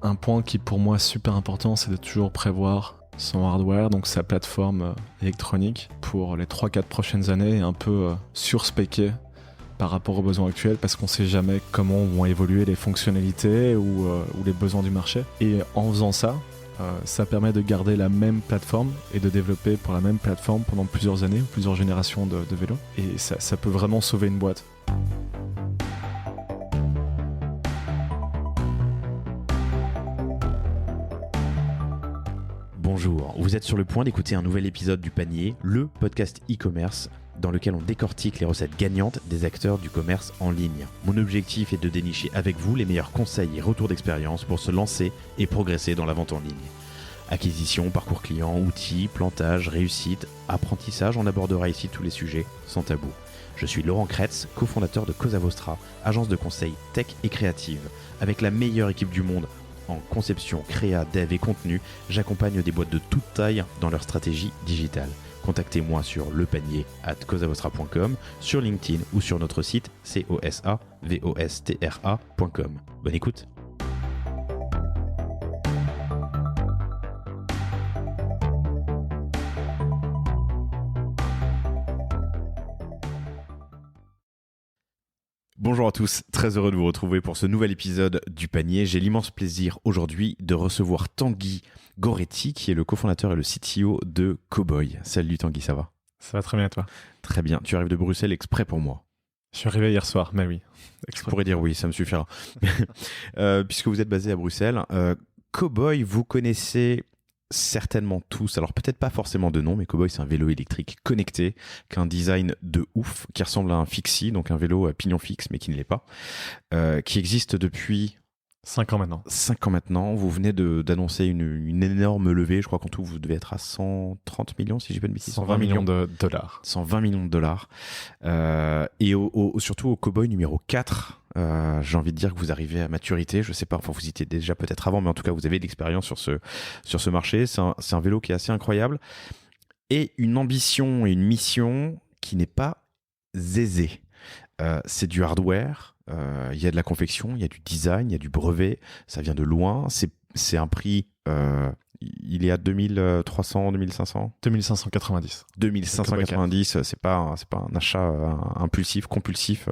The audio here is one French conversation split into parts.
Un point qui pour moi est super important, c'est de toujours prévoir son hardware, donc sa plateforme électronique pour les 3-4 prochaines années, un peu surspéquer par rapport aux besoins actuels, parce qu'on ne sait jamais comment vont évoluer les fonctionnalités ou les besoins du marché. Et en faisant ça, ça permet de garder la même plateforme et de développer pour la même plateforme pendant plusieurs années ou plusieurs générations de vélos. Et ça peut vraiment sauver une boîte. Bonjour, vous êtes sur le point d'écouter un nouvel épisode du Panier, le podcast e-commerce dans lequel on décortique les recettes gagnantes des acteurs du commerce en ligne. Mon objectif est de dénicher avec vous les meilleurs conseils et retours d'expérience pour se lancer et progresser dans la vente en ligne. Acquisition, parcours client, outils, plantage, réussite, apprentissage, on abordera ici tous les sujets sans tabou. Je suis Laurent Kretz, cofondateur de Cosa Vostra, agence de conseil tech et créative. Avec la meilleure équipe du monde en conception, créa, dev et contenu, j'accompagne des boîtes de toute taille dans leur stratégie digitale. Contactez-moi sur lepanier@cosavostra.com, sur LinkedIn ou sur notre site cosavostra.com. Bonne écoute. Bonjour à tous, très heureux de vous retrouver pour ce nouvel épisode du Panier. J'ai l'immense plaisir aujourd'hui de recevoir Tanguy Goretti, qui est le cofondateur et le CTO de Cowboy. Salut Tanguy, ça va ? Ça va très bien, toi ? Très bien, tu arrives de Bruxelles exprès pour moi. Je suis arrivé hier soir, mais oui. Je pourrais dire oui, ça me suffira. Puisque vous êtes basé à Bruxelles, Cowboy, vous connaissez certainement tous, alors peut-être pas forcément de nom, mais Cowboy c'est un vélo électrique connecté, qui a un design de ouf, qui ressemble à un fixie, donc un vélo à pignon fixe mais qui ne l'est pas, qui existe depuis 5 ans maintenant. 5 ans maintenant. Vous venez d'annoncer une énorme levée, je crois qu'en tout vous devez être à 130 millions si j'ai pas de bêtises. 120 millions de dollars. 120 millions de dollars. Et surtout au Cowboy numéro 4, j'ai envie de dire que vous arrivez à maturité. Je sais pas, enfin vous y étiez déjà peut-être avant, mais en tout cas vous avez de l'expérience sur ce marché. C'est un vélo qui est assez incroyable. Et une ambition et une mission qui n'est pas aisée. C'est du hardware, il y a de la confection, il y a du design, il y a du brevet, ça vient de loin, c'est un prix, il est à 2300, 2500 2590. 2590, c'est pas un achat impulsif, compulsif,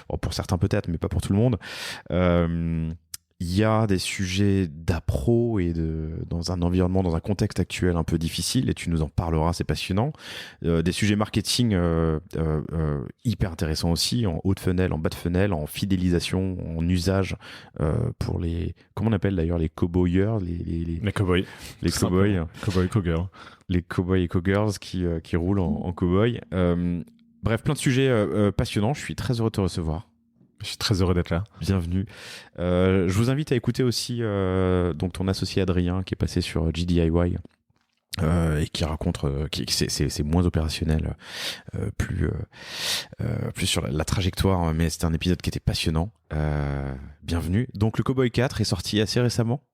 bon, pour certains peut-être, mais pas pour tout le monde. Il y a des sujets d'appro et dans un environnement, dans un contexte actuel un peu difficile, et tu nous en parleras, c'est passionnant. Des sujets marketing hyper intéressants aussi, en haut de funnel, en bas de funnel, en fidélisation, en usage pour les, comment on appelle d'ailleurs les cowboyers, les cowboys. Les cowboys. Cowboy, cowgirl. Les cowboys et cowgirls qui roulent en cowboy. Bref, plein de sujets passionnants. Je suis très heureux de te recevoir. Je suis très heureux d'être là. Bienvenue. Je vous invite à écouter aussi donc ton associé Adrien qui est passé sur GDIY et qui raconte c'est moins opérationnel, plus sur la trajectoire, mais c'était un épisode qui était passionnant. Bienvenue. Donc le Cowboy 4 est sorti assez récemment.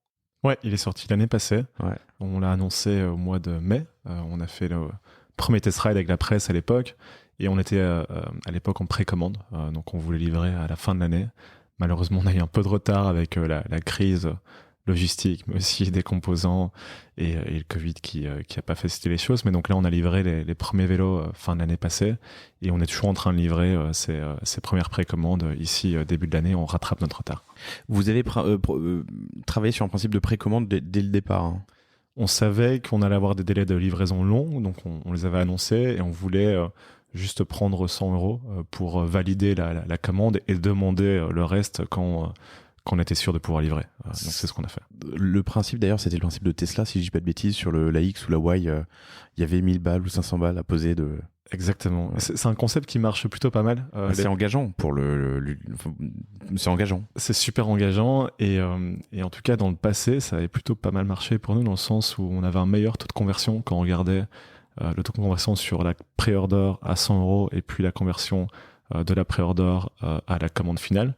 Ouais, il est sorti l'année passée. Ouais. On l'a annoncé au mois de mai. On a fait le premier test ride avec la presse à l'époque. Et on était à l'époque en précommande, donc on voulait livrer à la fin de l'année. Malheureusement, on a eu un peu de retard avec la crise logistique, mais aussi des composants et le Covid qui a pas facilité les choses. Mais donc là, on a livré les premiers vélos fin de l'année passée et on est toujours en train de livrer ces premières précommandes ici début de l'année. On rattrape notre retard. Vous avez travaillé sur un principe de précommande dès le départ, hein. On savait qu'on allait avoir des délais de livraison longs, donc on les avait annoncés et on voulait juste prendre 100 € pour valider la commande et demander le reste quand on était sûr de pouvoir livrer. Donc c'est ce qu'on a fait. Le principe d'ailleurs, c'était le principe de Tesla, si je dis pas de bêtises, sur la X ou la Y, il y avait 1000 balles ou 500 balles à poser de... Exactement. Ouais. C'est un concept qui marche plutôt pas mal. C'est engageant pour c'est engageant. C'est super engageant et en tout cas dans le passé, ça avait plutôt pas mal marché pour nous dans le sens où on avait un meilleur taux de conversion quand on regardait le taux de conversion sur la pré-order à 100 € et puis la conversion de la pré-order à la commande finale,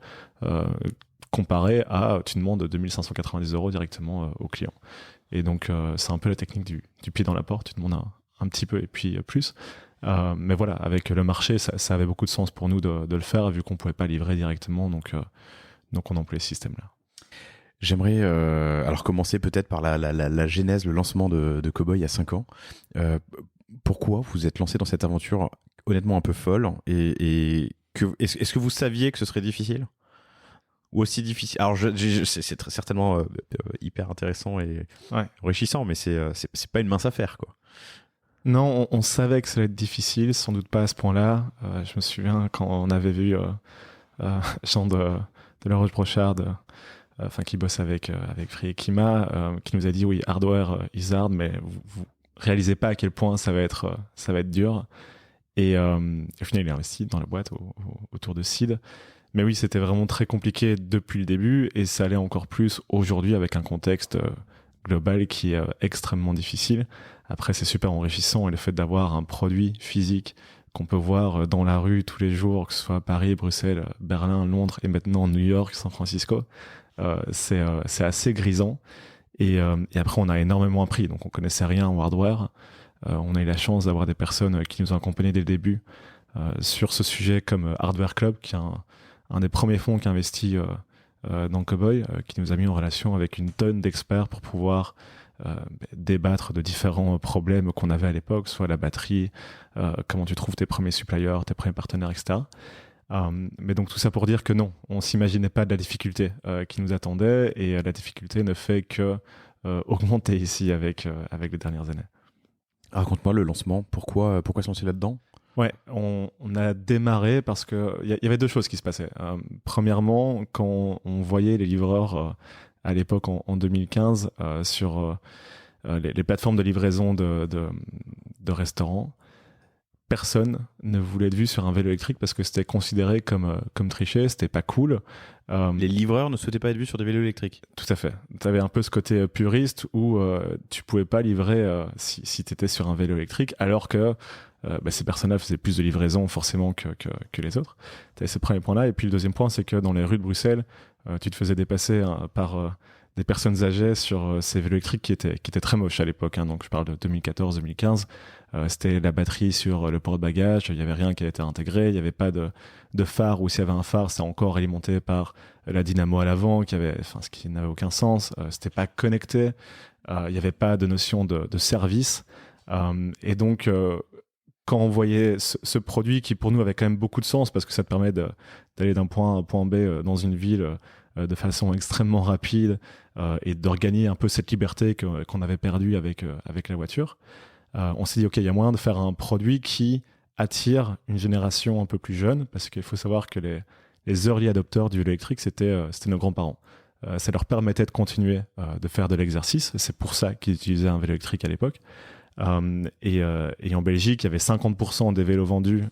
comparé à tu demandes 2590 € directement au client. Et donc c'est un peu la technique du pied dans la porte, tu demandes un petit peu et puis plus. Mais voilà, avec le marché, ça avait beaucoup de sens pour nous de le faire vu qu'on pouvait pas livrer directement, donc on employait ce système-là. J'aimerais alors commencer peut-être par la genèse, le lancement de Cowboy il y a 5 ans. Pourquoi vous êtes lancé dans cette aventure honnêtement un peu folle est-ce que vous saviez que ce serait difficile ou aussi difficile? Alors c'est certainement hyper intéressant et enrichissant, mais c'est pas une mince affaire, quoi. Non, on savait que ça allait être difficile, sans doute pas à ce point-là. Je me souviens quand on avait vu Jean de La Roche-Brochard, qui bosse avec Free et Kima, qui nous a dit oui, hardware is hard, mais vous réalisez pas à quel point ça va être dur. Et au final, il est investi dans la boîte autour de Seed. Mais oui, c'était vraiment très compliqué depuis le début, et ça allait encore plus aujourd'hui avec un contexte global qui est extrêmement difficile. Après, c'est super enrichissant, et le fait d'avoir un produit physique qu'on peut voir dans la rue tous les jours, que ce soit à Paris, Bruxelles, Berlin, Londres et maintenant New York, San Francisco, c'est assez grisant. Et après, on a énormément appris. Donc, on connaissait rien en hardware. On a eu la chance d'avoir des personnes qui nous ont accompagnés dès le début sur ce sujet, comme Hardware Club, qui est un des premiers fonds qui investit dans Cowboy, qui nous a mis en relation avec une tonne d'experts pour pouvoir débattre de différents problèmes qu'on avait à l'époque, soit la batterie, comment tu trouves tes premiers suppliers, tes premiers partenaires, etc. Mais donc tout ça pour dire que non, on s'imaginait pas de la difficulté qui nous attendait, et la difficulté ne fait que augmenter ici avec les dernières années. Raconte-moi le lancement, pourquoi se lancer là-dedans? Ouais, on a démarré parce que y avait deux choses qui se passaient. Premièrement, quand on voyait les livreurs à l'époque en 2015 sur les plateformes de livraison de restaurants, personne ne voulait être vu sur un vélo électrique parce que c'était considéré comme tricher, c'était pas cool. Les livreurs ne souhaitaient pas être vus sur des vélos électriques. Tout à fait. Tu avais un peu ce côté puriste où tu pouvais pas livrer si tu étais sur un vélo électrique, alors que ces personnes-là faisaient plus de livraison forcément que les autres. Tu avais ce premier point-là. Et puis le deuxième point, c'est que dans les rues de Bruxelles, tu te faisais dépasser par des personnes âgées sur ces vélos électriques qui étaient très moches à l'époque. Donc je parle de 2014-2015. C'était la batterie sur le porte-bagages, il n'y avait rien qui avait été intégré, il n'y avait pas de phare, ou s'il y avait un phare, c'était encore alimenté par la dynamo à l'avant, ce qui n'avait aucun sens. C'était pas connecté, il n'y avait pas de notion de service. Et donc, quand on voyait ce produit qui pour nous avait quand même beaucoup de sens, parce que ça te permet d'aller d'un point A à un point B dans une ville de façon extrêmement rapide, et de regagner un peu cette liberté qu'on avait perdue avec la voiture, on s'est dit ok, il y a moyen de faire un produit qui attire une génération un peu plus jeune, parce qu'il faut savoir que les early adopters du vélo électrique, c'était nos grands-parents. Ça leur permettait de continuer de faire de l'exercice, c'est pour ça qu'ils utilisaient un vélo électrique à l'époque. Et en Belgique, il y avait 50% des vélos vendus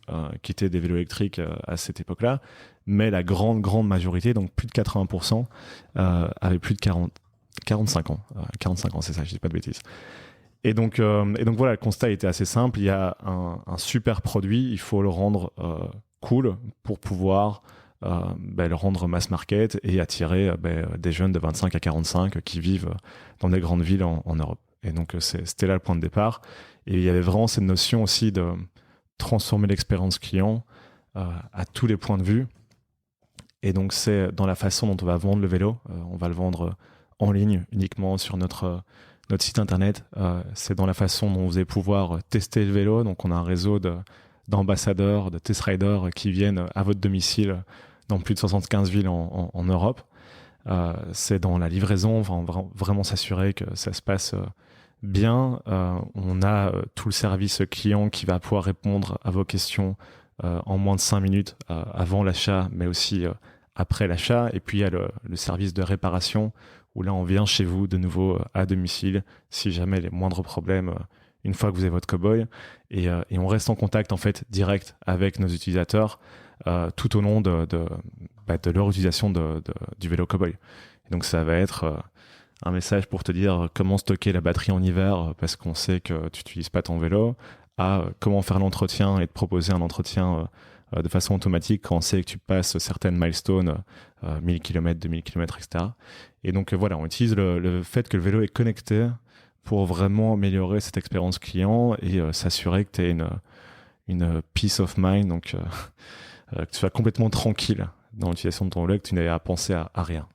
qui étaient des vélos électriques à cette époque-là, mais la grande majorité, donc plus de 80%, avaient plus de 45 ans. 45 ans, c'est ça, je dis pas de bêtises. Et donc voilà, le constat était assez simple. Il y a un super produit, il faut le rendre cool pour pouvoir le rendre mass market et attirer des jeunes de 25 à 45 qui vivent dans des grandes villes en Europe. Et donc c'était là le point de départ. Et il y avait vraiment cette notion aussi de transformer l'expérience client à tous les points de vue. Et donc c'est dans la façon dont on va vendre le vélo. On va le vendre en ligne uniquement sur notre site internet. C'est dans la façon dont vous allez pouvoir tester le vélo. Donc on a un réseau d'ambassadeurs, de test riders qui viennent à votre domicile dans plus de 75 villes en Europe. C'est dans la livraison, vraiment s'assurer que ça se passe bien. On a tout le service client qui va pouvoir répondre à vos questions en moins de 5 minutes avant l'achat, mais aussi après l'achat. Et puis il y a le service de réparation, où là on vient chez vous de nouveau à domicile si jamais les moindres problèmes une fois que vous avez votre Cowboy, et on reste en contact en fait direct avec nos utilisateurs tout au long de leur utilisation du vélo Cowboy. Et donc ça va être un message pour te dire comment stocker la batterie en hiver parce qu'on sait que tu n'utilises pas ton vélo, à comment faire l'entretien et te proposer un entretien de façon automatique quand on sait que tu passes certaines milestones, 1000 km, 2000 km, etc. Et donc voilà, on utilise le fait que le vélo est connecté pour vraiment améliorer cette expérience client et s'assurer que tu aies une peace of mind, donc que tu sois complètement tranquille dans l'utilisation de ton vélo, que tu n'aies à penser à rien.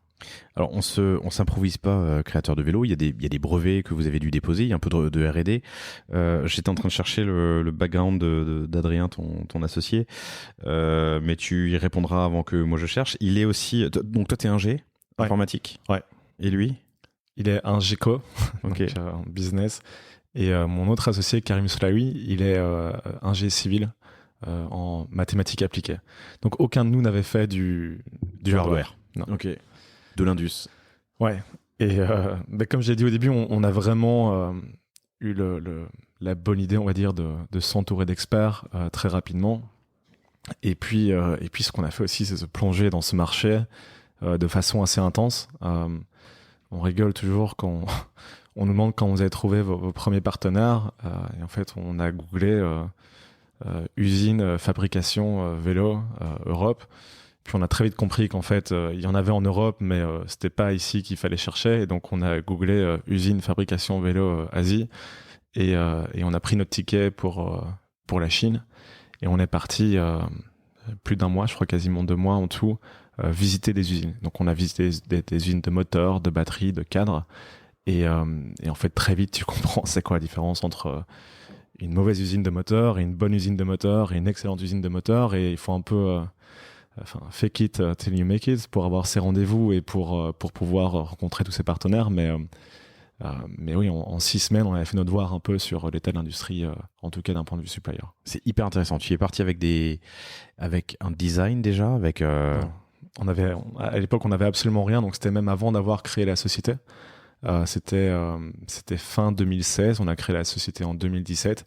Alors, on s'improvise pas créateur de vélo. Il y a des brevets que vous avez dû déposer. Il y a un peu de R&D. J'étais en train de chercher le background d'Adrien, ton associé, mais tu y répondras avant que moi je cherche. Il est aussi. Donc, toi, t'es ingé informatique. Ouais. Et lui? Il est un GECO, Ok. donc en business. Et mon autre associé, Karim Soulaoui, il est ingé civil en mathématiques appliquées. Donc aucun de nous n'avait fait du hardware. Non. Ok. De l'Indus. Ouais. Et comme j'ai dit au début, on a vraiment eu la bonne idée, on va dire, de s'entourer d'experts très rapidement. Et puis ce qu'on a fait aussi, c'est se plonger dans ce marché de façon assez intense. On rigole toujours quand on nous demande quand vous avez trouvé vos premiers partenaires. Et en fait, on a googlé usine, fabrication, vélo, Europe. Puis on a très vite compris qu'en fait, il y en avait en Europe, mais c'était pas ici qu'il fallait chercher. Et donc, on a googlé usine, fabrication, vélo, Asie. Et on a pris notre ticket pour la Chine. Et on est parti plus d'un mois, je crois quasiment 2 mois en tout, visiter des usines. Donc on a visité des usines de moteurs, de batteries, de cadres. Et en fait, très vite, tu comprends c'est quoi la différence entre une mauvaise usine de moteur et une bonne usine de moteur et une excellente usine de moteur. Et il faut un peu fake it till you make it pour avoir ces rendez-vous et pour pouvoir rencontrer tous ces partenaires. Mais oui, en 6 semaines, on avait fait notre devoir un peu sur l'état de l'industrie, en tout cas d'un point de vue supplier. C'est hyper intéressant. Tu es parti avec un design déjà, avec. À l'époque, on n'avait absolument rien, donc c'était même avant d'avoir créé la société. C'était fin 2016, on a créé la société en 2017.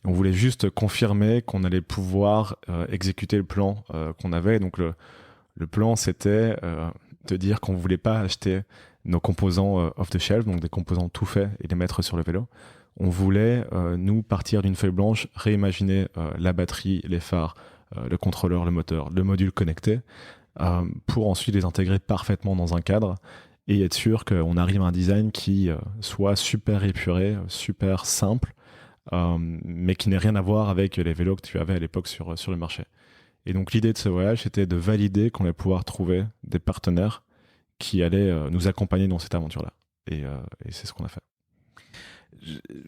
Et on voulait juste confirmer qu'on allait pouvoir exécuter le plan qu'on avait. Donc le plan, c'était de dire qu'on ne voulait pas acheter nos composants off the shelf, donc des composants tout faits, et les mettre sur le vélo. On voulait, nous, partir d'une feuille blanche, réimaginer la batterie, les phares, le contrôleur, le moteur, le module connecté, pour ensuite les intégrer parfaitement dans un cadre et être sûr qu'on arrive à un design qui soit super épuré, super simple, mais qui n'ait rien à voir avec les vélos que tu avais à l'époque sur le marché. Et donc l'idée de ce voyage, c'était de valider qu'on allait pouvoir trouver des partenaires qui allaient nous accompagner dans cette aventure-là. Et c'est ce qu'on a fait.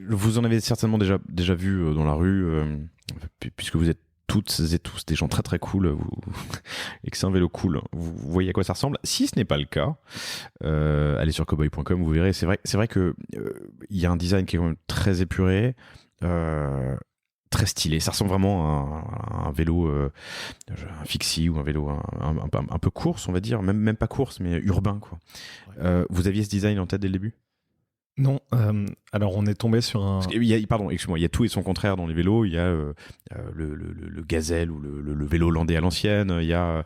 Vous en avez certainement déjà vu dans la rue, puisque vous êtes toutes et tous des gens très très cool et que c'est un vélo cool. Vous voyez à quoi ça ressemble. Si ce n'est pas le cas, allez sur cowboy.com, vous verrez. C'est vrai que il y a un design qui est quand même très épuré, très stylé. Ça ressemble vraiment à un vélo, un fixie ou un vélo un peu course, on va dire. Même pas course, mais urbain, quoi. Ouais. Vous aviez ce design en tête dès le début ? Non, alors on est tombé sur un... Pardon, excuse-moi, il y a tout et son contraire dans les vélos. Il y a le gazelle ou le vélo hollandais à l'ancienne. Il y a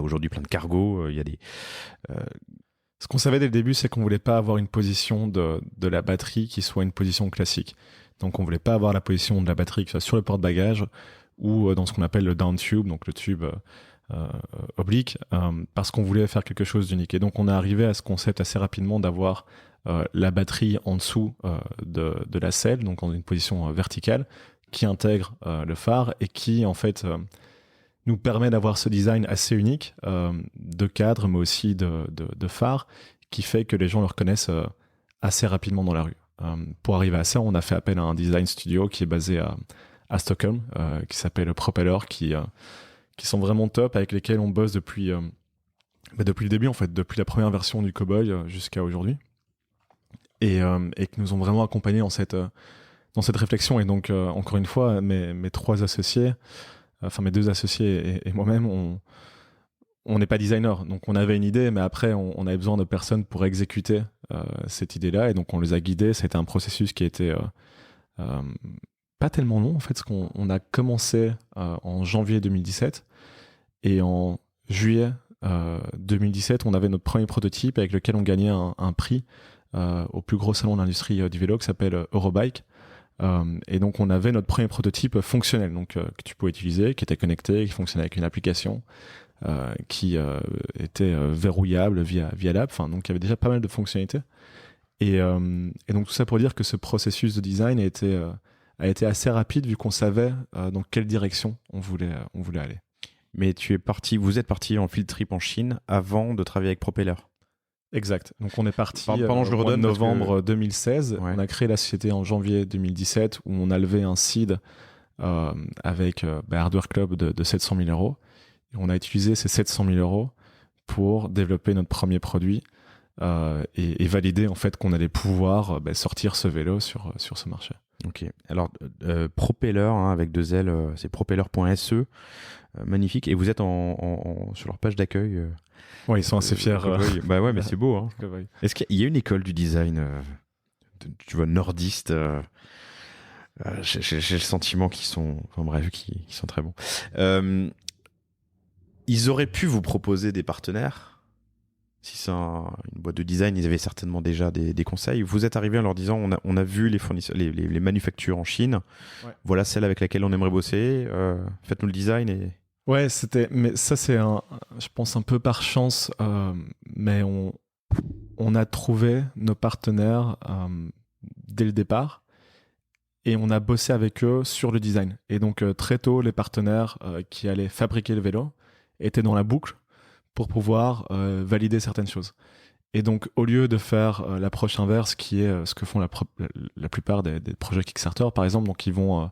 aujourd'hui plein de cargos. Il y a des... Ce qu'on savait dès le début, c'est qu'on voulait pas avoir une position de la batterie qui soit une position classique. Donc on voulait pas avoir la position de la batterie qui soit sur le porte-bagages ou dans ce qu'on appelle le down tube, donc le tube oblique, parce qu'on voulait faire quelque chose d'unique. Et donc on est arrivé à ce concept assez rapidement d'avoir la batterie en dessous de la selle, donc en une position verticale, qui intègre le phare et qui en fait nous permet d'avoir ce design assez unique de cadre, mais aussi de phare, qui fait que les gens le reconnaissent assez rapidement dans la rue. Pour arriver à ça, on a fait appel à un design studio qui est basé à Stockholm, qui s'appelle Propeller, qui sont vraiment top, avec lesquels on bosse depuis le début, en fait, depuis la première version du Cowboy jusqu'à aujourd'hui. Et qui nous ont vraiment accompagnés dans cette réflexion. Et donc, encore une fois, mes 3 associés, enfin mes 2 associés et moi-même, on n'est pas designer. Donc, on avait une idée, mais après, on avait besoin de personnes pour exécuter cette idée-là. Et donc, on les a guidés. C'était un processus qui était pas tellement long, en fait, parce qu'on a commencé en janvier 2017. Et en juillet 2017, on avait notre premier prototype avec lequel on gagnait un prix au plus gros salon de l'industrie du vélo qui s'appelle Eurobike. Et donc on avait notre premier prototype fonctionnel, donc que tu pouvais utiliser, qui était connecté, qui fonctionnait avec une application, qui était verrouillable via l'app. Enfin, donc il y avait déjà pas mal de fonctionnalités. Et donc tout ça pour dire que ce processus de design a été assez rapide vu qu'on savait dans quelle direction on voulait aller. Mais vous êtes parti en field trip en Chine avant de travailler avec Propeller. Exact. Donc on est parti Pardon, je le au mois de redonne parce novembre 2016. Ouais. On a créé la société en janvier 2017 où on a levé un seed avec Hardware Club de 700 000 euros. Et on a utilisé ces 700 000 euros pour développer notre premier produit et valider en fait qu'on allait pouvoir sortir ce vélo sur ce marché. Ok. Alors Propeller avec 2 L, c'est propeller.se, magnifique. Et vous êtes sur leur page d'accueil. Ouais, ils sont assez fiers. Bah ouais, mais c'est beau. Hein. Est-ce qu'il y a une école du design, tu vois, nordiste j'ai le sentiment qu'ils sont, enfin bref, qu'ils sont très bons. Ils auraient pu vous proposer des partenaires. Si c'est une boîte de design, ils avaient certainement déjà des conseils. Vous êtes arrivé en leur disant on a vu les fournisseurs, les manufactures en Chine. Ouais. Voilà celle avec laquelle on aimerait bosser. Faites-nous le design et. Ouais, mais ça c'est je pense un peu par chance, mais on a trouvé nos partenaires dès le départ et on a bossé avec eux sur le design. Et donc très tôt, les partenaires qui allaient fabriquer le vélo étaient dans la boucle pour pouvoir valider certaines choses. Et donc, au lieu de faire l'approche inverse, qui est ce que font la plupart des projets Kickstarter, par exemple, donc ils vont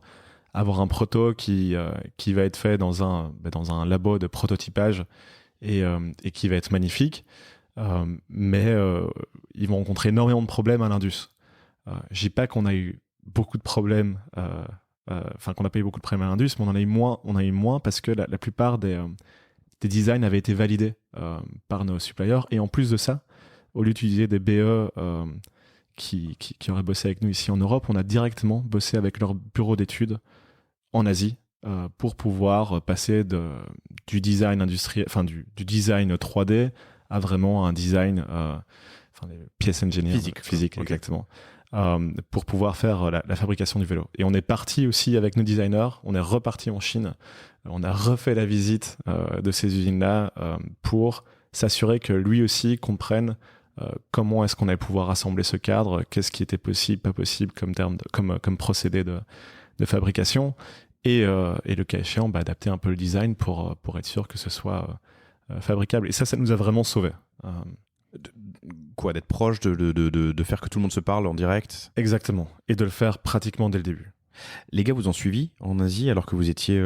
avoir un proto qui va être fait dans un labo de prototypage et qui va être magnifique, mais ils vont rencontrer énormément de problèmes à l'Indus. Je dis pas qu'on a eu beaucoup de problèmes, qu'on n'a pas eu beaucoup de problèmes à l'Indus, mais on a eu moins parce que la plupart des designs avaient été validés par nos suppliers. Et en plus de ça, au lieu d'utiliser des BE qui auraient bossé avec nous ici en Europe, on a directement bossé avec leur bureau d'études en Asie pour pouvoir passer du design industriel, du design 3D à vraiment un design des pièces engineer physique, okay. Exactement. Pour pouvoir faire la fabrication du vélo. Et on est parti aussi avec nos designers, on est reparti en Chine, on a refait la visite de ces usines-là pour s'assurer que lui aussi comprenne comment est-ce qu'on allait pouvoir assembler ce cadre, qu'est-ce qui était possible, pas possible comme procédé de fabrication, et le cas échéant, adapter un peu le design pour être sûr que ce soit fabricable. Et ça nous a vraiment sauvés. D'être proche, de faire que tout le monde se parle en direct. Exactement, et de le faire pratiquement dès le début. Les gars vous ont suivi en Asie alors que vous étiez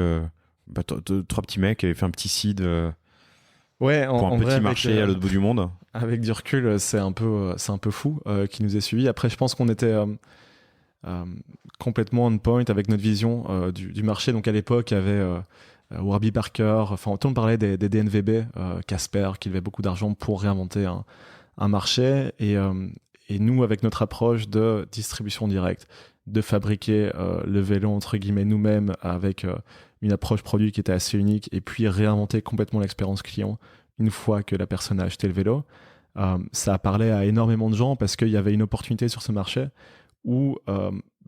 3 petits mecs qui avaient fait un petit seed pour un petit marché à l'autre bout du monde. Avec du recul, c'est un peu fou qui nous ait suivis. Après, je pense qu'on était complètement on point avec notre vision du marché. Donc à l'époque, il y avait Warby Parker, tout le monde parlait des DNVB, Casper, qui levait beaucoup d'argent pour réinventer un marché. Et nous, avec notre approche de distribution directe, de fabriquer le vélo entre guillemets nous-mêmes avec une approche produit qui était assez unique, et puis réinventer complètement l'expérience client une fois que la personne a acheté le vélo, ça a parlé à énormément de gens parce qu'il y avait une opportunité sur ce marché où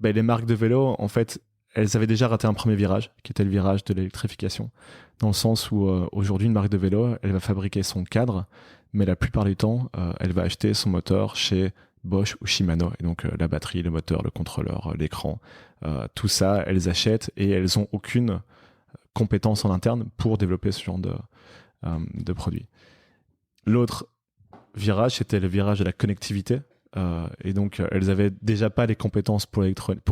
les marques de vélo, en fait, elles avaient déjà raté un premier virage, qui était le virage de l'électrification, dans le sens où aujourd'hui, une marque de vélo, elle va fabriquer son cadre, mais la plupart du temps, elle va acheter son moteur chez Bosch ou Shimano. Et donc, la batterie, le moteur, le contrôleur, l'écran, tout ça, elles achètent et elles n'ont aucune compétence en interne pour développer ce genre de produits. L'autre virage, c'était le virage de la connectivité. Et donc, elles n'avaient déjà pas les compétences pour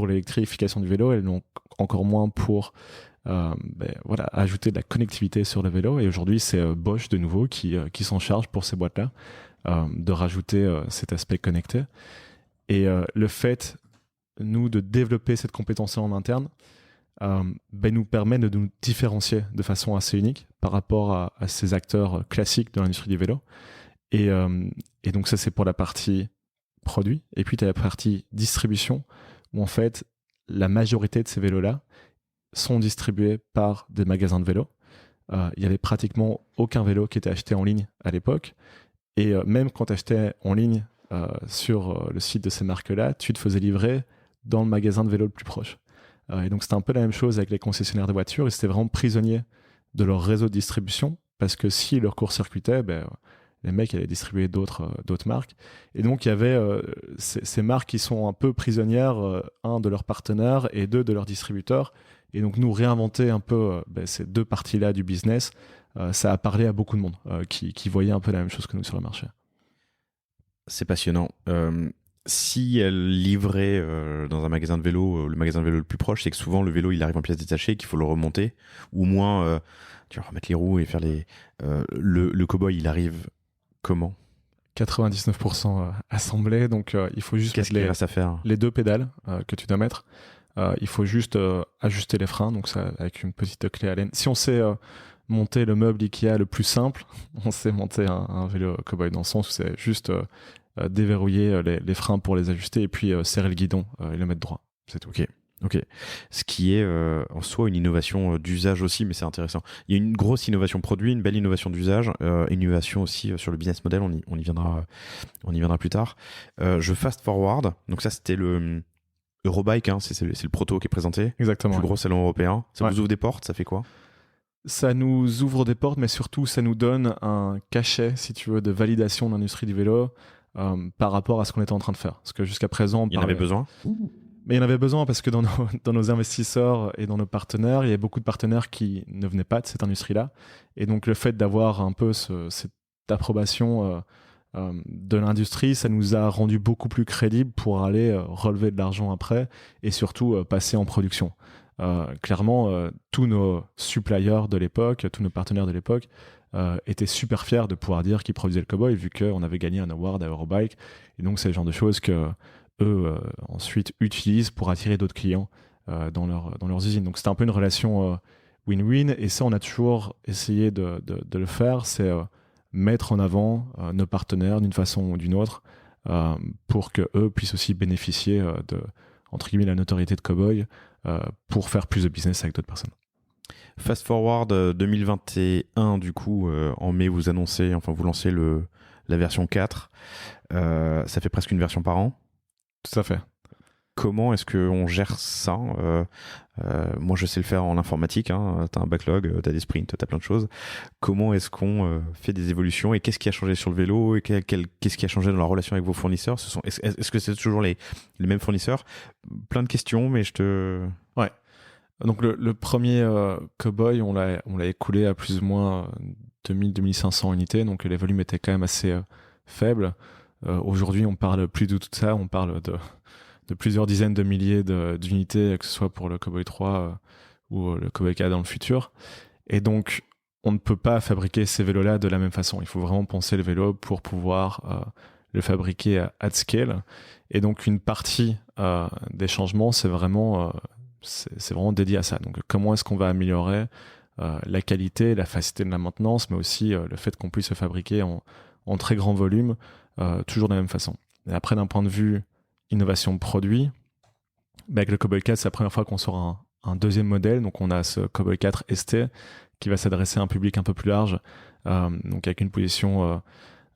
l'électrification du vélo, elles n'ont encore moins pour ajouter de la connectivité sur le vélo. Et aujourd'hui, c'est Bosch de nouveau qui s'en charge pour ces boîtes-là de rajouter cet aspect connecté. Et le fait, nous, de développer cette compétence en interne nous permet de nous différencier de façon assez unique par rapport à ces acteurs classiques de l'industrie du vélo. Et donc ça, c'est pour la partie produit. Et puis tu as la partie distribution où en fait la majorité de ces vélos-là sont distribués par des magasins de vélos. Il y avait pratiquement aucun vélo qui était acheté en ligne à l'époque. Et même quand tu achetais en ligne sur le site de ces marques-là, tu te faisais livrer dans le magasin de vélo le plus proche. Et donc c'était un peu la même chose avec les concessionnaires de voitures. Ils étaient vraiment prisonniers de leur réseau de distribution parce que si leur court-circuitait, les mecs allaient distribuer d'autres marques. Et donc il y avait ces marques qui sont un peu prisonnières, un, de leurs partenaires et deux, de leurs distributeurs. Et donc nous réinventer un peu ces deux parties-là du business, ça a parlé à beaucoup de monde qui voyait un peu la même chose que nous sur le marché. C'est passionnant. Si elle livrait dans un magasin de vélo, le magasin de vélo le plus proche, c'est que souvent le vélo il arrive en pièces détachées, qu'il faut le remonter, ou moins tu vas remettre les roues et faire le cow-boy il arrive comment? 99% assemblé, donc il faut juste Qu'est-ce qu'il reste à faire? les deux pédales que tu dois mettre. Il faut juste ajuster les freins, donc ça avec une petite clé Allen. Si on sait monter le meuble Ikea le plus simple, on sait monter un vélo cowboy dans le sens où c'est juste déverrouiller les freins pour les ajuster et puis serrer le guidon et le mettre droit. C'est tout. Ok. Ce qui est en soi une innovation d'usage aussi, mais c'est intéressant. Il y a une grosse innovation produit, une belle innovation d'usage, innovation aussi sur le business model. On y viendra plus tard. Je fast forward. Donc ça, c'était le Eurobike, hein, c'est le proto qui est présenté. Exactement. Plus gros salon européen. Ça Ouais. vous ouvre des portes. Ça fait quoi? Ça nous ouvre des portes, mais surtout ça nous donne un cachet, si tu veux, de validation de l'industrie du vélo par rapport à ce qu'on était en train de faire. Parce que jusqu'à présent, Il y en avait besoin. Mais il y en avait besoin parce que dans nos investisseurs et dans nos partenaires, il y a beaucoup de partenaires qui ne venaient pas de cette industrie-là. Et donc le fait d'avoir un peu cette approbation de l'industrie, ça nous a rendu beaucoup plus crédibles pour aller relever de l'argent après et surtout passer en production. Clairement, tous nos suppliers de l'époque, tous nos partenaires de l'époque étaient super fiers de pouvoir dire qu'ils produisaient le cowboy vu qu'on avait gagné un award à Eurobike. Et donc c'est le genre de choses que eux ensuite utilisent pour attirer d'autres clients dans leurs usines. Donc c'était un peu une relation win-win et ça on a toujours essayé de le faire, c'est mettre en avant nos partenaires d'une façon ou d'une autre pour que eux puissent aussi bénéficier de entre guillemets la notoriété de Cowboy pour faire plus de business avec d'autres personnes. Fast forward 2021 du coup en mai vous lancez la version 4. Ça fait presque une version par an. Tout à fait. Comment est-ce qu'on gère ça? Moi, je sais le faire en informatique. Hein. Tu as un backlog, tu as des sprints, tu as plein de choses. Comment est-ce qu'on fait des évolutions et qu'est-ce qui a changé sur le vélo et qu'est-ce qui a changé dans la relation avec vos fournisseurs? Est-ce que c'est toujours les mêmes fournisseurs? Plein de questions, mais je te... Ouais. Donc le premier Cowboy, on l'a écoulé à plus ou moins 2000-2500 unités, donc les volumes étaient quand même assez faibles. Aujourd'hui, on parle plus de tout ça, on parle de plusieurs dizaines de milliers d'unités, que ce soit pour le Cowboy 3 ou le Cowboy 4 dans le futur. Et donc, on ne peut pas fabriquer ces vélos-là de la même façon. Il faut vraiment penser le vélo pour pouvoir le fabriquer at scale. Et donc, une partie des changements, c'est vraiment dédié à ça. Donc, comment est-ce qu'on va améliorer la qualité, la facilité de la maintenance, mais aussi le fait qu'on puisse se fabriquer en très grand volume, toujours de la même façon. Et après, d'un point de vue innovation produit, avec le Cowboy 4, c'est la première fois qu'on sort un deuxième modèle. Donc, on a ce Cowboy 4 ST qui va s'adresser à un public un peu plus large, donc avec une position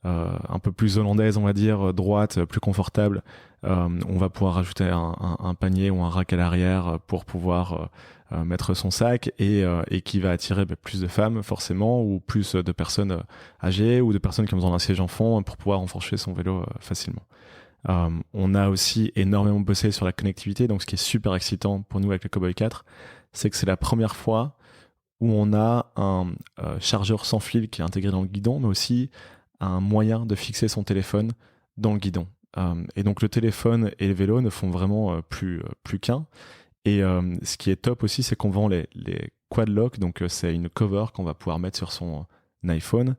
un peu plus hollandaise, on va dire, droite, plus confortable. On va pouvoir rajouter un panier ou un rack à l'arrière pour pouvoir mettre son sac et qui va attirer plus de femmes forcément ou plus de personnes âgées ou de personnes qui ont besoin d'un siège enfant pour pouvoir enfourcher son vélo facilement. On a aussi énormément bossé sur la connectivité, donc ce qui est super excitant pour nous avec le Cowboy 4, c'est que c'est la première fois où on a un chargeur sans fil qui est intégré dans le guidon, mais aussi un moyen de fixer son téléphone dans le guidon. Et donc le téléphone et le vélo ne font vraiment plus qu'un. Et ce qui est top aussi, c'est qu'on vend les quad lock, donc c'est une cover qu'on va pouvoir mettre sur son iPhone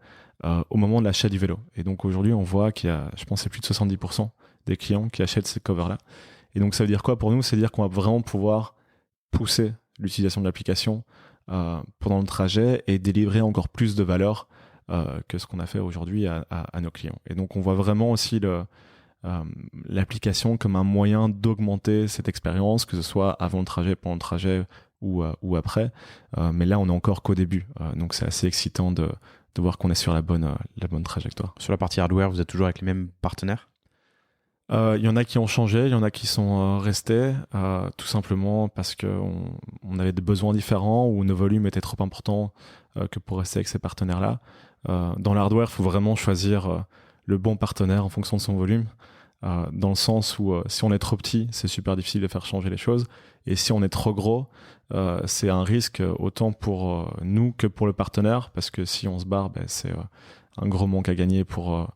au moment de l'achat du vélo. Et donc aujourd'hui, on voit qu'il y a, je pense, c'est plus de 70% des clients qui achètent ces covers-là. Et donc ça veut dire quoi pour nous? Ça veut dire qu'on va vraiment pouvoir pousser l'utilisation de l'application pendant le trajet et délivrer encore plus de valeur que ce qu'on a fait aujourd'hui à nos clients. Et donc on voit vraiment aussi l'application comme un moyen d'augmenter cette expérience, que ce soit avant le trajet, pendant le trajet ou après. Mais là, on est encore qu'au début. Donc c'est assez excitant de voir qu'on est sur la bonne trajectoire. Sur la partie hardware, vous êtes toujours avec les mêmes partenaires? Il y en a qui ont changé, il y en a qui sont restés, tout simplement parce qu'on avait des besoins différents ou nos volumes étaient trop importants que pour rester avec ces partenaires-là. Dans l'hardware, il faut vraiment choisir le bon partenaire en fonction de son volume. dans le sens où si on est trop petit, c'est super difficile de faire changer les choses. Et si on est trop gros, c'est un risque autant pour nous que pour le partenaire, parce que si on se barre, c'est un gros manque à gagner pour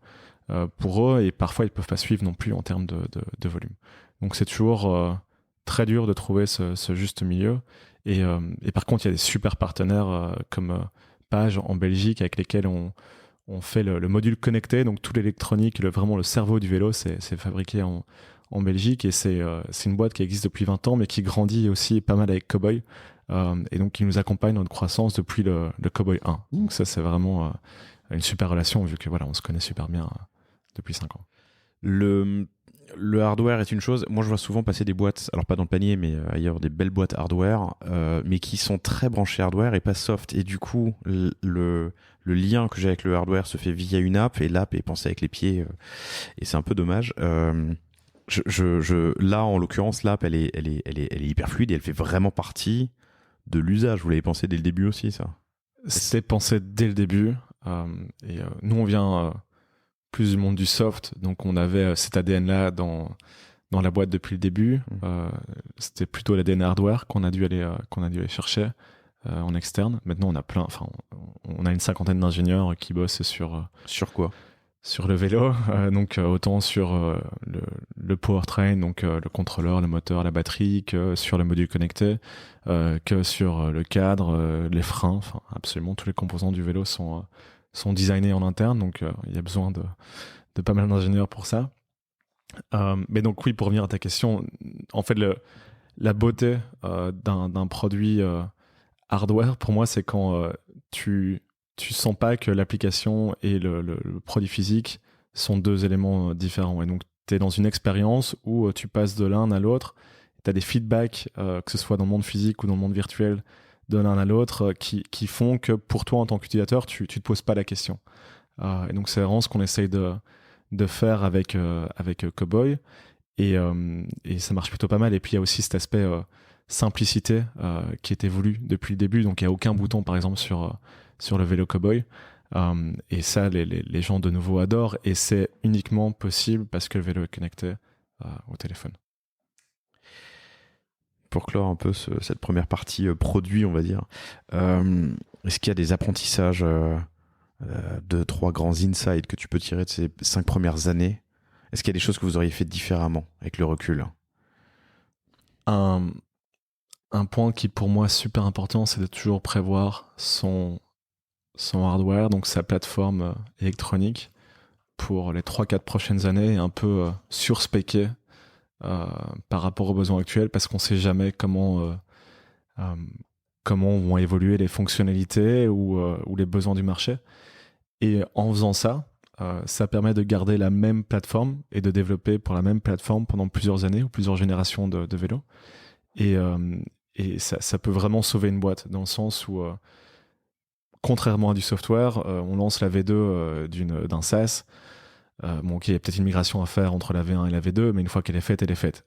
eux, et parfois ils peuvent pas suivre non plus en termes de volume. Donc c'est toujours très dur de trouver ce juste milieu. Et par contre, il y a des super partenaires comme Page en Belgique avec lesquels on fait le module connecté, donc tout l'électronique, vraiment le cerveau du vélo, c'est fabriqué en Belgique, et c'est une boîte qui existe depuis 20 ans, mais qui grandit aussi pas mal avec Cowboy, et donc qui nous accompagne dans notre croissance depuis le Cowboy 1. Donc ça, c'est vraiment une super relation, vu que voilà, on se connaît super bien depuis 5 ans. Le hardware est une chose. Moi, je vois souvent passer des boîtes, alors pas dans le panier, mais ailleurs, des belles boîtes hardware, mais qui sont très branchées hardware et pas soft. Et du coup, le lien que j'ai avec le hardware se fait via une app, et l'app est pensée avec les pieds, et c'est un peu dommage. Là, en l'occurrence, l'app, elle est hyper fluide et elle fait vraiment partie de l'usage. Vous l'avez pensé dès le début aussi, ça? C'était pensé dès le début. Nous, on vient plus du monde du soft, donc on avait cet ADN-là dans la boîte depuis le début. C'était plutôt l'ADN hardware qu'on a dû aller chercher en externe. Maintenant, on a une cinquantaine d'ingénieurs qui bossent sur quoi? Sur le vélo, donc autant sur le powertrain, donc le contrôleur, le moteur, la batterie, que sur le module connecté, que sur le cadre, les freins. Enfin, absolument tous les composants du vélo sont designés en interne, donc il y a besoin de pas mal d'ingénieurs pour ça. Mais donc oui, pour revenir à ta question, en fait, la beauté d'un produit hardware, pour moi, c'est quand tu sens pas que l'application et le produit physique sont deux éléments différents. Et donc, tu es dans une expérience où tu passes de l'un à l'autre. Tu as des feedbacks, que ce soit dans le monde physique ou dans le monde virtuel, de l'un à l'autre, qui font que pour toi, en tant qu'utilisateur, tu te poses pas la question. Et donc, c'est vraiment ce qu'on essaye de faire avec Cowboy. Et ça marche plutôt pas mal. Et puis, il y a aussi cet aspect simplicité qui était voulu depuis le début. Donc, il n'y a aucun bouton, par exemple, sur le vélo Cowboy. Et ça, les gens de nouveau adorent. Et c'est uniquement possible parce que le vélo est connecté au téléphone. Pour clore un peu cette première partie produit, on va dire, est-ce qu'il y a des apprentissages, 2-3 grands insights que tu peux tirer de ces 5 premières années? Est-ce qu'il y a des choses que vous auriez fait différemment avec le recul? Un point qui pour moi est super important, c'est de toujours prévoir son hardware, donc sa plateforme électronique, pour les 3-4 prochaines années, et un peu surspéquer par rapport aux besoins actuels, parce qu'on ne sait jamais comment vont évoluer les fonctionnalités ou les besoins du marché. Et en faisant ça, ça permet de garder la même plateforme et de développer pour la même plateforme pendant plusieurs années ou plusieurs générations de vélos. Et ça peut vraiment sauver une boîte, dans le sens où, contrairement à du software, on lance la V2 d'un SaaS. Il y a peut-être une migration à faire entre la V1 et la V2, mais une fois qu'elle est faite, elle est faite.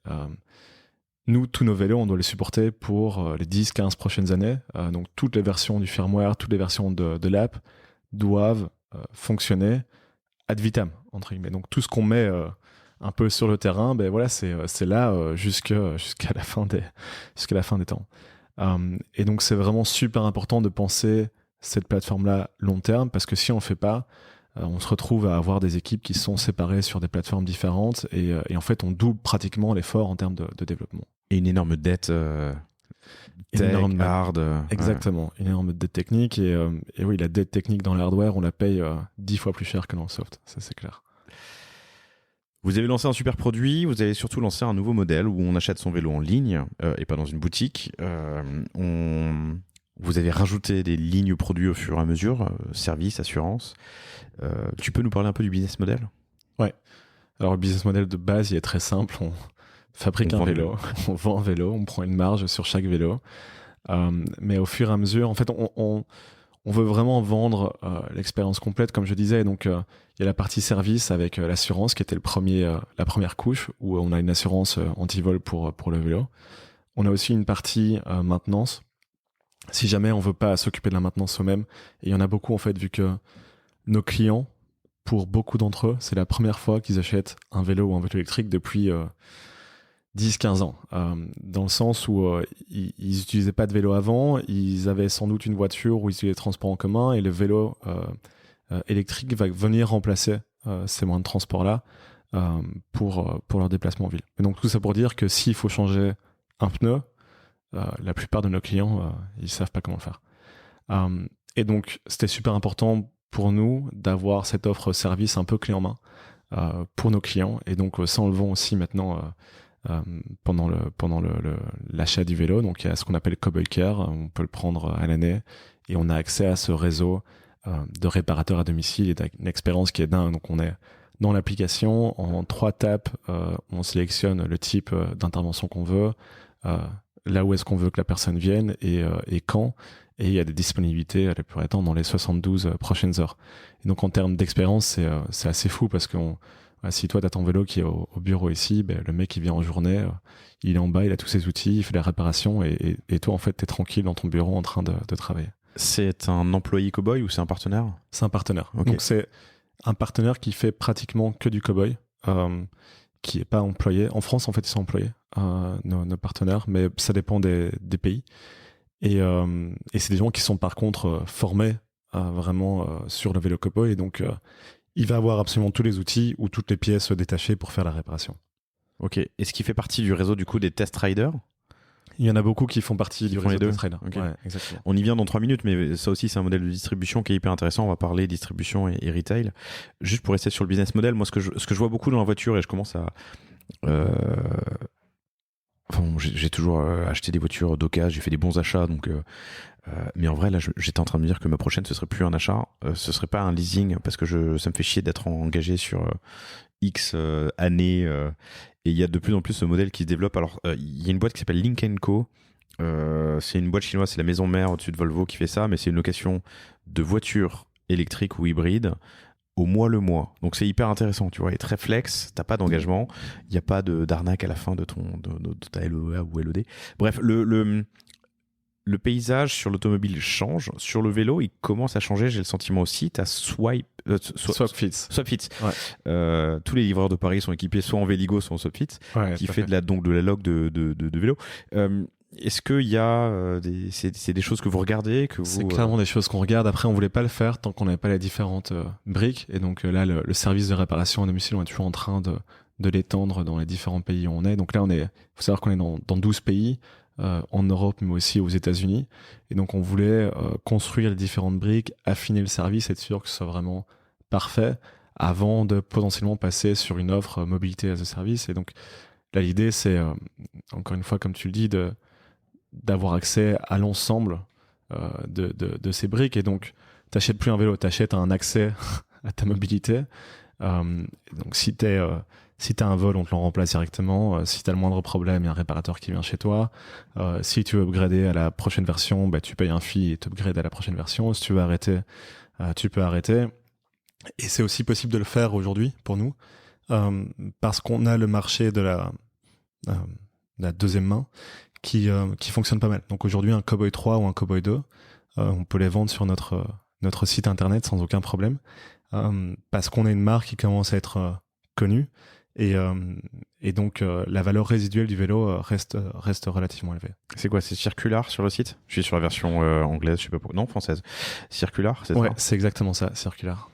Nous, tous nos vélos, on doit les supporter pour les 10-15 prochaines années. Donc, toutes les versions du firmware, toutes les versions de l'app doivent fonctionner ad vitam, entre guillemets. Donc, tout ce qu'on met un peu sur le terrain, c'est là jusqu'à la fin des temps. Et donc, c'est vraiment super important de penser cette plateforme-là long terme, parce que si on ne le fait pas, on se retrouve à avoir des équipes qui sont séparées sur des plateformes différentes, et en fait, on double pratiquement l'effort en termes de développement. Et une énorme dette hard. Exactement, une énorme dette technique. Et oui, la dette technique dans le hardware, on la paye 10 fois plus cher que dans le soft, ça c'est clair. Vous avez lancé un super produit, vous avez surtout lancé un nouveau modèle où on achète son vélo en ligne et pas dans une boutique. Vous avez rajouté des lignes produits au fur et à mesure, services, assurance. Tu peux nous parler un peu du business model? Ouais. Alors, le business model de base, il est très simple. On fabrique un vélo, on vend un vélo, on prend une marge sur chaque vélo. Mais au fur et à mesure, en fait, on veut vraiment vendre l'expérience complète, comme je disais. Donc, il y a la partie service avec l'assurance, qui était la première couche, où on a une assurance anti-vol pour le vélo. On a aussi une partie maintenance. Si jamais on veut pas s'occuper de la maintenance soi-même, et il y en a beaucoup en fait, vu que nos clients pour beaucoup d'entre eux, c'est la première fois qu'ils achètent un vélo ou un vélo électrique depuis 10-15 ans. Dans le sens où ils n'utilisaient pas de vélo avant, ils avaient sans doute une voiture ou ils utilisaient les transports en commun, et le vélo électrique va venir remplacer ces moyens de transport-là pour leur déplacement en ville. Et donc tout ça pour dire que s'il faut changer un pneu, la plupart de nos clients, ils savent pas comment le faire. Et donc c'était super important pour nous d'avoir cette offre service un peu clé en main pour nos clients. Et donc ça, on le vend aussi maintenant pendant l'achat du vélo. Donc il y a ce qu'on appelle Cowboy Care, on peut le prendre à l'année et on a accès à ce réseau de réparateurs à domicile et d'une expérience qui est dingue. Donc on est dans l'application, en 3 tapes, on sélectionne le type d'intervention qu'on veut, là où est-ce qu'on veut que la personne vienne et quand, et il y a des disponibilités la plupart du temps dans les 72 prochaines heures. Et donc en termes d'expérience, c'est assez fou parce que si toi tu as ton vélo qui est au bureau ici, le mec il vient en journée, il est en bas, il a tous ses outils, il fait la réparation et toi en fait tu es tranquille dans ton bureau en train de travailler. C'est un employé Cowboy ou c'est un partenaire ? C'est un partenaire. Okay. Donc c'est un partenaire qui fait pratiquement que du Cowboy, qui n'est pas employé. En France, en fait, ils sont employés, nos partenaires, mais ça dépend des pays. Et c'est des gens qui sont par contre formés vraiment sur le vélo Cowboy. Et donc, il va avoir absolument tous les outils ou toutes les pièces détachées pour faire la réparation. Ok. Est-ce qu'il fait partie du réseau du coup des test riders ? Il y en a beaucoup qui font partie du réseau de Test Rider. Okay. Ouais, exactement. On y vient dans 3 minutes, mais ça aussi, c'est un modèle de distribution qui est hyper intéressant. On va parler distribution et retail. Juste pour rester sur le business model, moi, ce que je vois beaucoup dans la voiture, et je commence à... j'ai toujours acheté des voitures d'occasion, j'ai fait des bons achats, donc... mais en vrai, là, j'étais en train de me dire que ma prochaine, ce serait plus un achat, ce serait pas un leasing, parce que ça me fait chier d'être engagé sur X années... Et il y a de plus en plus ce modèle qui se développe. Alors, il y a une boîte qui s'appelle Link & Co. C'est une boîte chinoise, c'est la maison mère au-dessus de Volvo qui fait ça, mais c'est une location de voitures électriques ou hybrides au mois le mois. Donc c'est hyper intéressant, tu vois, et très flex, t'as pas d'engagement, il n'y a pas d'arnaque à la fin de ta LOA ou LOD. Bref, le paysage sur l'automobile change. Sur le vélo, il commence à changer, j'ai le sentiment aussi. Tu as Swapfit. Ouais. Tous les livreurs de Paris sont équipés soit en Véligo, soit en Swapfit, qui fait de la log de vélo. Est-ce qu'il y a c'est des choses que vous regardez C'est clairement des choses qu'on regarde. Après, on voulait pas le faire tant qu'on n'avait pas les différentes briques. Et donc là, le service de réparation à domicile, on est toujours en train de l'étendre dans les différents pays où on est. Donc là, faut savoir qu'on est dans 12 pays. En Europe, mais aussi aux États-Unis. Et donc, on voulait construire les différentes briques, affiner le service, être sûr que ce soit vraiment parfait avant de potentiellement passer sur une offre mobilité as a service. Et donc, là, l'idée, c'est, encore une fois, comme tu le dis, d'avoir accès à l'ensemble de ces briques. Et donc, t'achètes plus un vélo, t'achètes un accès à ta mobilité. Donc, si t'as un vol, on te le remplace directement. Si t'as le moindre problème, il y a un réparateur qui vient chez toi. Si tu veux upgrader à la prochaine version, tu payes un fee et t'upgrades à la prochaine version. Si tu veux arrêter, tu peux arrêter. Et c'est aussi possible de le faire aujourd'hui pour nous, parce qu'on a le marché de la deuxième main qui fonctionne pas mal. Donc aujourd'hui, un Cowboy 3 ou un Cowboy 2, on peut les vendre sur notre site internet sans aucun problème, parce qu'on a une marque qui commence à être connue. Et donc la valeur résiduelle du vélo reste relativement élevée. C'est quoi, c'est Circular sur le site ? Je suis sur la version anglaise, je sais pas pourquoi. Non, française. Circular, c'est ça ? Ouais, c'est exactement ça, Circular.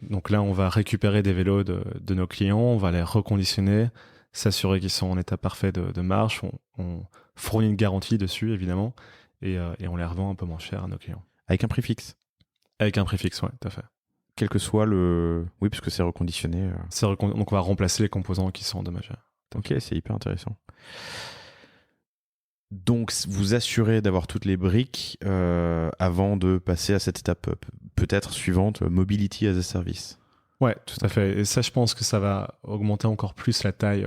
Donc là, on va récupérer des vélos de nos clients, on va les reconditionner, s'assurer qu'ils sont en état parfait de marche, on fournit une garantie dessus évidemment, et on les revend un peu moins cher à nos clients. Avec un prix fixe ? Avec un prix fixe, ouais, tout à fait. Quel que soit le... Oui, parce que c'est reconditionné. Donc on va remplacer les composants qui sont endommagés. Ok, c'est hyper intéressant. Donc vous assurez d'avoir toutes les briques avant de passer à cette étape peut-être suivante, Mobility as a Service. Ouais, tout à fait. Et ça, je pense que ça va augmenter encore plus la taille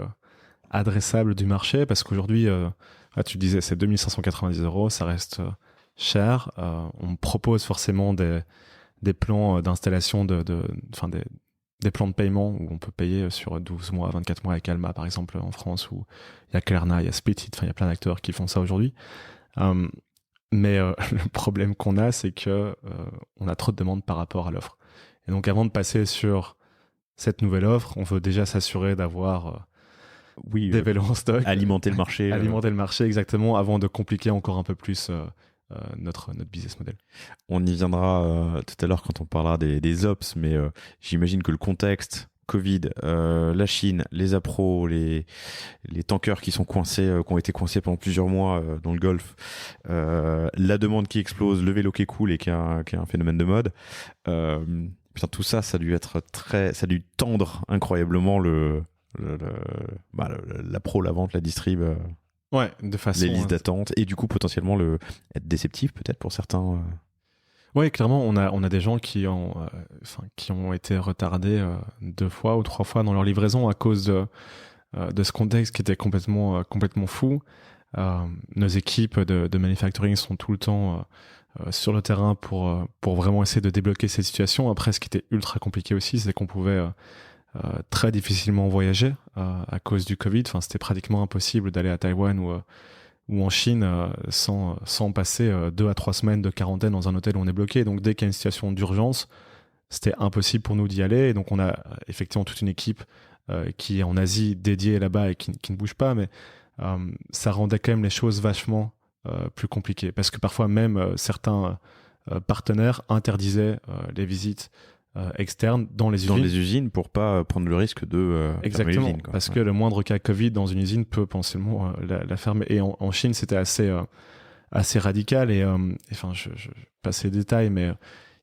adressable du marché, parce qu'aujourd'hui, tu disais, c'est 2590 €, ça reste cher. On propose forcément des plans d'installation, des plans de paiement où on peut payer sur 12 mois, 24 mois avec Alma, par exemple, en France, où il y a Klarna, il y a Splitit, il y a plein d'acteurs qui font ça aujourd'hui. Mais le problème qu'on a, c'est que on a trop de demandes par rapport à l'offre. Et donc, avant de passer sur cette nouvelle offre, on veut déjà s'assurer d'avoir Oui, des vélos en stock, alimenter le marché. alimenter le marché exactement avant de compliquer encore un peu plus notre business model. On y viendra tout à l'heure quand on parlera des ops, mais j'imagine que le contexte, Covid, la Chine, les appros, les tankers qui sont coincés, qui ont été coincés pendant plusieurs mois dans le Golfe, la demande qui explose, le vélo qui est cool et qui est un phénomène de mode. Putain, tout ça, ça a dû tendre incroyablement la pro, la vente, la distrib, Ouais, de façon. les listes d'attente et du coup potentiellement être déceptif peut-être pour certains. Oui, clairement, on a des gens qui ont été retardés 2 fois ou 3 fois dans leur livraison à cause de ce contexte qui était complètement fou. Nos équipes de manufacturing sont tout le temps sur le terrain pour vraiment essayer de débloquer cette situation. Après, ce qui était ultra compliqué aussi, c'est qu'on pouvait très difficilement voyager à cause du Covid. Enfin, c'était pratiquement impossible d'aller à Taïwan ou en Chine sans passer 2 à 3 semaines de quarantaine dans un hôtel où on est bloqué. Donc dès qu'il y a une situation d'urgence, c'était impossible pour nous d'y aller. Et donc on a effectivement toute une équipe qui est en Asie dédiée là-bas et qui ne bouge pas, mais ça rendait quand même les choses vachement plus compliquées. Parce que parfois même certains partenaires interdisaient les visites externes dans les usines. Pour pas prendre le risque de fermer Exactement, l'usine, quoi. parce que le moindre cas Covid dans une usine peut potentiellement la fermer. Et en Chine, c'était assez radical. Et enfin, je passe les détails, mais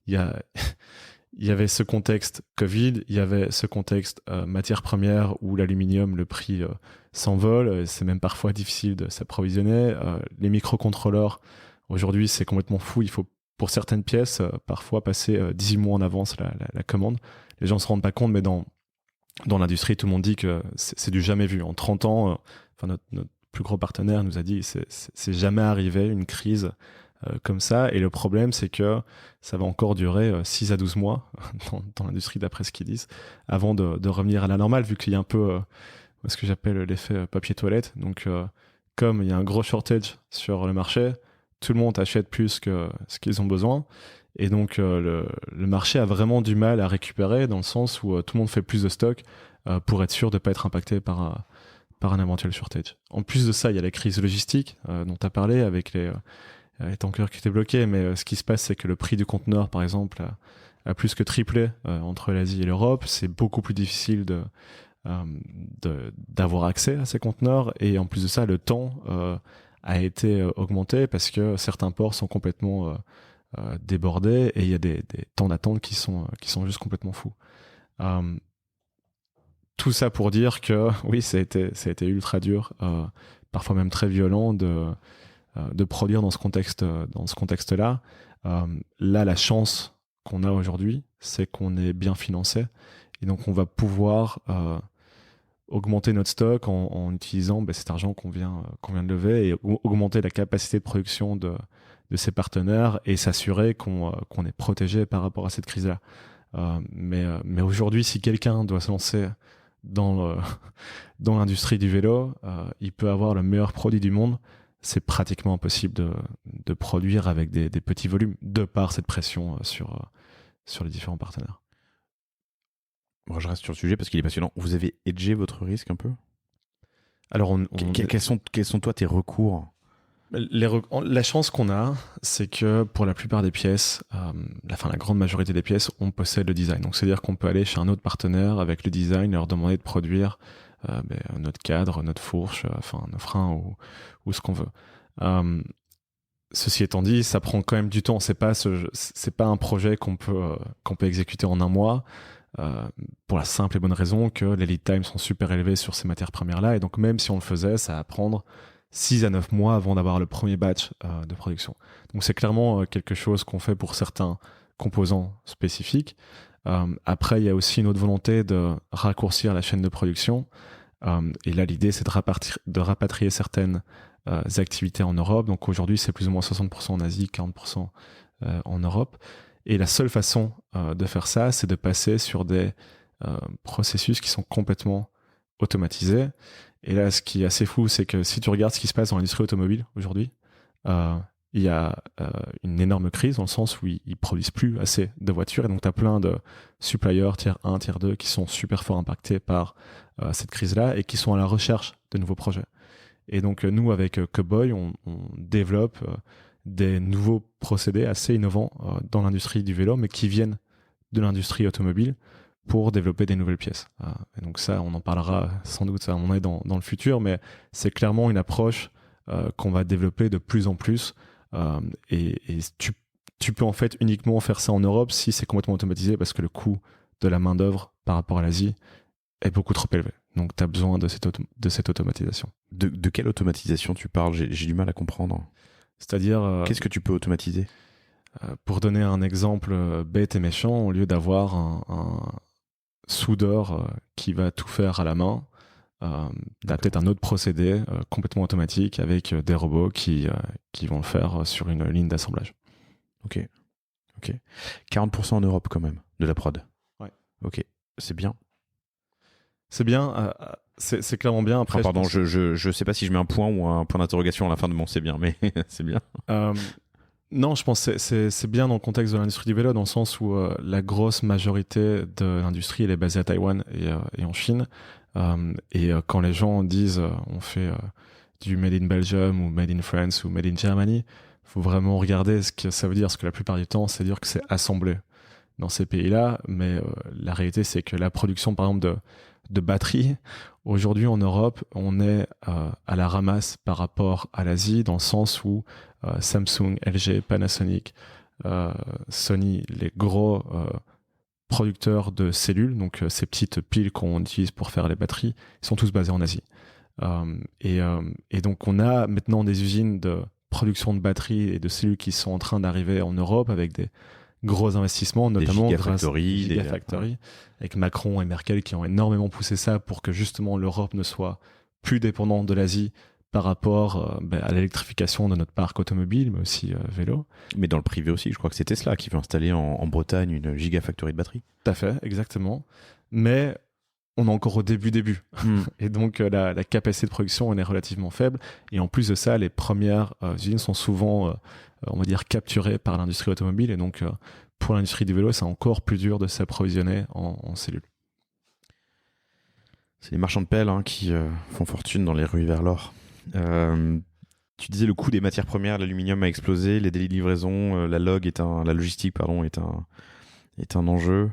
il y a il y avait ce contexte Covid, il y avait ce contexte matières premières où l'aluminium, le prix s'envole. C'est même parfois difficile de s'approvisionner. Les microcontrôleurs, aujourd'hui, c'est complètement fou. Il faut, pour certaines pièces, parfois passer 18 mois en avance la commande. Les gens ne se rendent pas compte, mais dans l'industrie, tout le monde dit que c'est du jamais vu. En 30 ans, notre plus gros partenaire nous a dit c'est jamais arrivé une crise comme ça. Et le problème, c'est que ça va encore durer 6 à 12 mois dans l'industrie, d'après ce qu'ils disent, avant de revenir à la normale, vu qu'il y a un peu ce que j'appelle l'effet papier toilette. Donc, comme il y a un gros shortage sur le marché, tout le monde achète plus que ce qu'ils ont besoin. Et donc, le marché a vraiment du mal à récupérer, dans le sens où tout le monde fait plus de stock pour être sûr de ne pas être impacté par un éventuel shortage. En plus de ça, il y a la crise logistique dont tu as parlé, avec les tankers qui étaient bloqués. Mais ce qui se passe, c'est que le prix du conteneur, par exemple, a plus que triplé entre l'Asie et l'Europe. C'est beaucoup plus difficile d'avoir accès à ces conteneurs. Et en plus de ça, le temps a été augmenté parce que certains ports sont complètement débordés et il y a des temps d'attente qui sont juste complètement fous. Tout ça pour dire que oui, ça a été ultra dur, parfois même très violent de produire dans ce contexte-là. Là, la chance qu'on a aujourd'hui, c'est qu'on est bien financé et donc on va pouvoir augmenter notre stock en utilisant cet argent qu'on vient de lever, et augmenter la capacité de production de ses partenaires et s'assurer qu'on est protégé par rapport à cette crise-là. Mais aujourd'hui, si quelqu'un doit se lancer dans l'industrie du vélo, il peut avoir le meilleur produit du monde. C'est pratiquement impossible de produire avec des petits volumes, de par cette pression sur les différents partenaires. Bon, je reste sur le sujet parce qu'il est passionnant. Vous avez hedgé votre risque un peu ? Alors, quels sont toi tes recours ? La chance qu'on a, c'est que pour la plupart des pièces, la grande majorité des pièces, on possède le design. Donc, c'est-à-dire qu'on peut aller chez un autre partenaire avec le design, leur demander de produire notre cadre, notre fourche, nos freins ou ce qu'on veut. Ceci étant dit, ça prend quand même du temps. C'est pas un projet qu'on peut exécuter en un mois. Pour la simple et bonne raison que les lead times sont super élevés sur ces matières premières-là. Et donc, même si on le faisait, ça va prendre 6 à 9 mois avant d'avoir le premier batch de production. Donc, c'est clairement quelque chose qu'on fait pour certains composants spécifiques. Après, il y a aussi une autre volonté de raccourcir la chaîne de production. Et là, l'idée, c'est de rapatrier certaines activités en Europe. Donc, aujourd'hui, c'est plus ou moins 60% en Asie, 40% en Europe. Et la seule façon de faire ça, c'est de passer sur des processus qui sont complètement automatisés. Et là, ce qui est assez fou, c'est que si tu regardes ce qui se passe dans l'industrie automobile aujourd'hui, il il y a une énorme crise dans le sens où ils produisent plus assez de voitures et donc tu as plein de suppliers tier 1, tier 2 qui sont super fort impactés par cette crise-là et qui sont à la recherche de nouveaux projets. Et donc nous, avec Cowboy, on développe des nouveaux procédés assez innovants dans l'industrie du vélo, mais qui viennent de l'industrie automobile pour développer des nouvelles pièces. Et donc ça, on en parlera sans doute, ça, on est dans le futur, mais c'est clairement une approche qu'on va développer de plus en plus. Et tu peux en fait uniquement faire ça en Europe si c'est complètement automatisé, parce que le coût de la main-d'œuvre par rapport à l'Asie est beaucoup trop élevé. Donc tu as besoin de cette automatisation. De quelle automatisation tu parles ? J'ai du mal à comprendre. C'est-à-dire... Qu'est-ce que tu peux automatiser ? Pour donner un exemple bête et méchant, au lieu d'avoir un soudeur qui va tout faire à la main, tu as peut-être un autre procédé complètement automatique avec des robots qui vont le faire sur une ligne d'assemblage. Ok. 40% en Europe quand même, de la prod. Ouais. Ok, c'est bien. C'est bien, c'est clairement bien. Après, je sais pas si je mets un point ou un point d'interrogation à la fin de mon c'est bien, mais c'est bien. Non, je pense que c'est bien dans le contexte de l'industrie du vélo, dans le sens où la grosse majorité de l'industrie elle est basée à Taïwan et en Chine. Quand les gens disent on fait du Made in Belgium ou Made in France ou Made in Germany, il faut vraiment regarder ce que ça veut dire, parce que la plupart du temps, c'est dire que c'est assemblé dans ces pays-là, mais la réalité, c'est que la production, par exemple, de batteries, aujourd'hui en Europe, on est à la ramasse par rapport à l'Asie, dans le sens où Samsung, LG, Panasonic, Sony, les gros producteurs de cellules, donc ces petites piles qu'on utilise pour faire les batteries, ils sont tous basés en Asie. Et donc on a maintenant des usines de production de batteries et de cellules qui sont en train d'arriver en Europe avec des gros investissements, notamment grâce à Gigafactory, avec Macron et Merkel qui ont énormément poussé ça pour que justement l'Europe ne soit plus dépendante de l'Asie par rapport à l'électrification de notre parc automobile, mais aussi vélo. Mais dans le privé aussi, je crois que c'est Tesla qui veut installer en Bretagne une Gigafactory de batterie. Tout à fait, exactement. Mais on est encore au début. Et donc la capacité de production elle est relativement faible. Et en plus de ça, les premières usines sont souvent, on va dire, capturées par l'industrie automobile. Et donc pour l'industrie du vélo, c'est encore plus dur de s'approvisionner en cellules. C'est les marchands de pelles qui font fortune dans les rues vers l'or. Tu disais le coût des matières premières, l'aluminium a explosé, les délais de livraison, la logistique est un enjeu.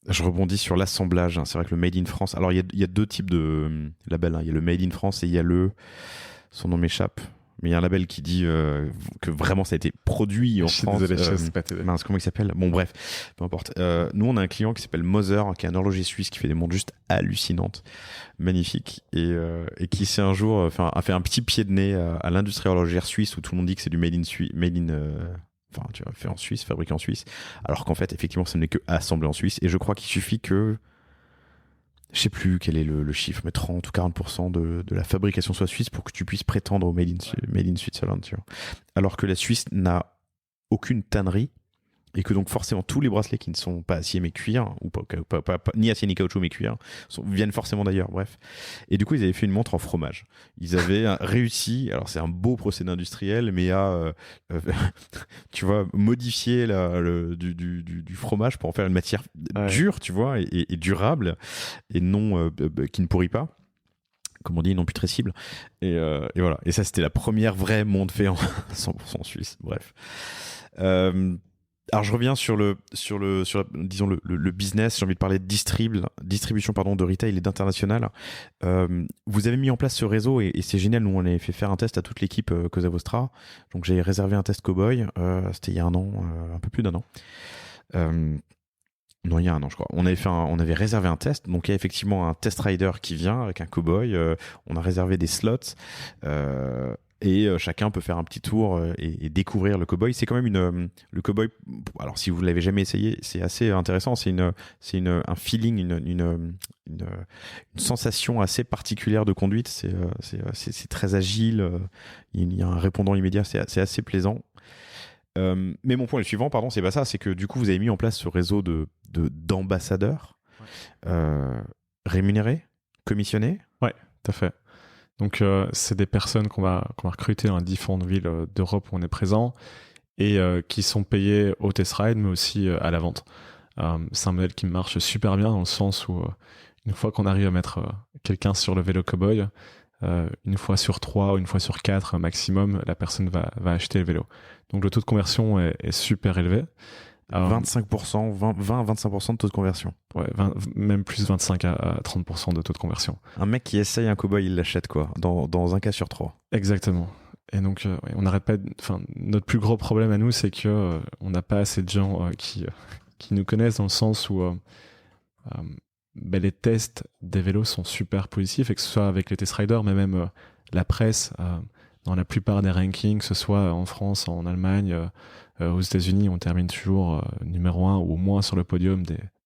Je rebondis sur l'assemblage. C'est vrai que le Made in France. Alors il y a deux types de labels. Il y a le Made in France et il y a son nom m'échappe. Mais il y a un label qui dit que vraiment ça a été produit en France. Mince, comment il s'appelle ? Bon bref, peu importe. Nous on a un client qui s'appelle Moser, qui est un horloger suisse qui fait des montres juste hallucinantes, magnifiques, et qui un jour a fait un petit pied de nez à l'industrie horlogère suisse où tout le monde dit que c'est du fait en Suisse, fabriqué en Suisse, alors qu'en fait effectivement ce n'est que assemblé en Suisse. Et je crois qu'il suffit que je sais plus quel est le chiffre, mais 30 ou 40% de la fabrication soit suisse pour que tu puisses prétendre au Made in Switzerland, tu vois. Alors que la Suisse n'a aucune tannerie et que donc forcément tous les bracelets qui ne sont pas acier mais cuir, ou ni acier ni caoutchouc mais cuir, viennent forcément d'ailleurs, bref. Et du coup ils avaient fait une montre en fromage. Ils avaient réussi, alors c'est un beau procédé industriel, mais à tu vois, modifier du fromage pour en faire une matière dure, tu vois, et durable, et non qui ne pourrit pas, comme on dit, non putrescible. Et voilà. Et ça, c'était la première vraie montre faite en 100% suisse. Bref. Alors je reviens sur disons le business. J'ai envie de parler de distribution de retail et d'international. Vous avez mis en place ce réseau et c'est génial. Nous on avait fait faire un test à toute l'équipe Cosa Vostra. Donc j'ai réservé un test Cowboy. C'était il y a un an, un peu plus d'un an. Non, il y a un an, je crois. On avait réservé un test. Donc il y a effectivement un test rider qui vient avec un Cowboy. On a réservé des slots. Et chacun peut faire un petit tour et découvrir le Cowboy. C'est quand même le Cowboy. Alors si vous l'avez jamais essayé, c'est assez intéressant. C'est un feeling, une sensation assez particulière de conduite. C'est très agile. Il y a un répondant immédiat. C'est assez plaisant. Mais mon point suivant, c'est pas ça. C'est que du coup vous avez mis en place ce réseau d'ambassadeurs rémunérés, commissionnés. Ouais, tout à fait. Donc c'est des personnes qu'on va recruter dans les différentes villes d'Europe où on est présent et qui sont payées au test ride mais aussi à la vente. C'est un modèle qui marche super bien dans le sens où une fois qu'on arrive à mettre quelqu'un sur le vélo cowboy, une fois sur 3 ou une fois sur 4 maximum, la personne va acheter le vélo. Donc le taux de conversion est super élevé. 25%, 20 à 25% de taux de conversion. Ouais, même plus 25 à 30% de taux de conversion. Un mec qui essaye un cowboy, il l'achète quoi, dans un cas sur 3. Exactement. Et donc, ouais, on n'arrête pas. Enfin, notre plus gros problème à nous, c'est que on n'a pas assez de gens qui nous connaissent dans le sens où les tests des vélos sont super positifs, et que ce soit avec les test riders, mais même la presse, dans la plupart des rankings, que ce soit en France, en Allemagne, aux États-Unis, on termine toujours numéro 1 ou au moins sur le podium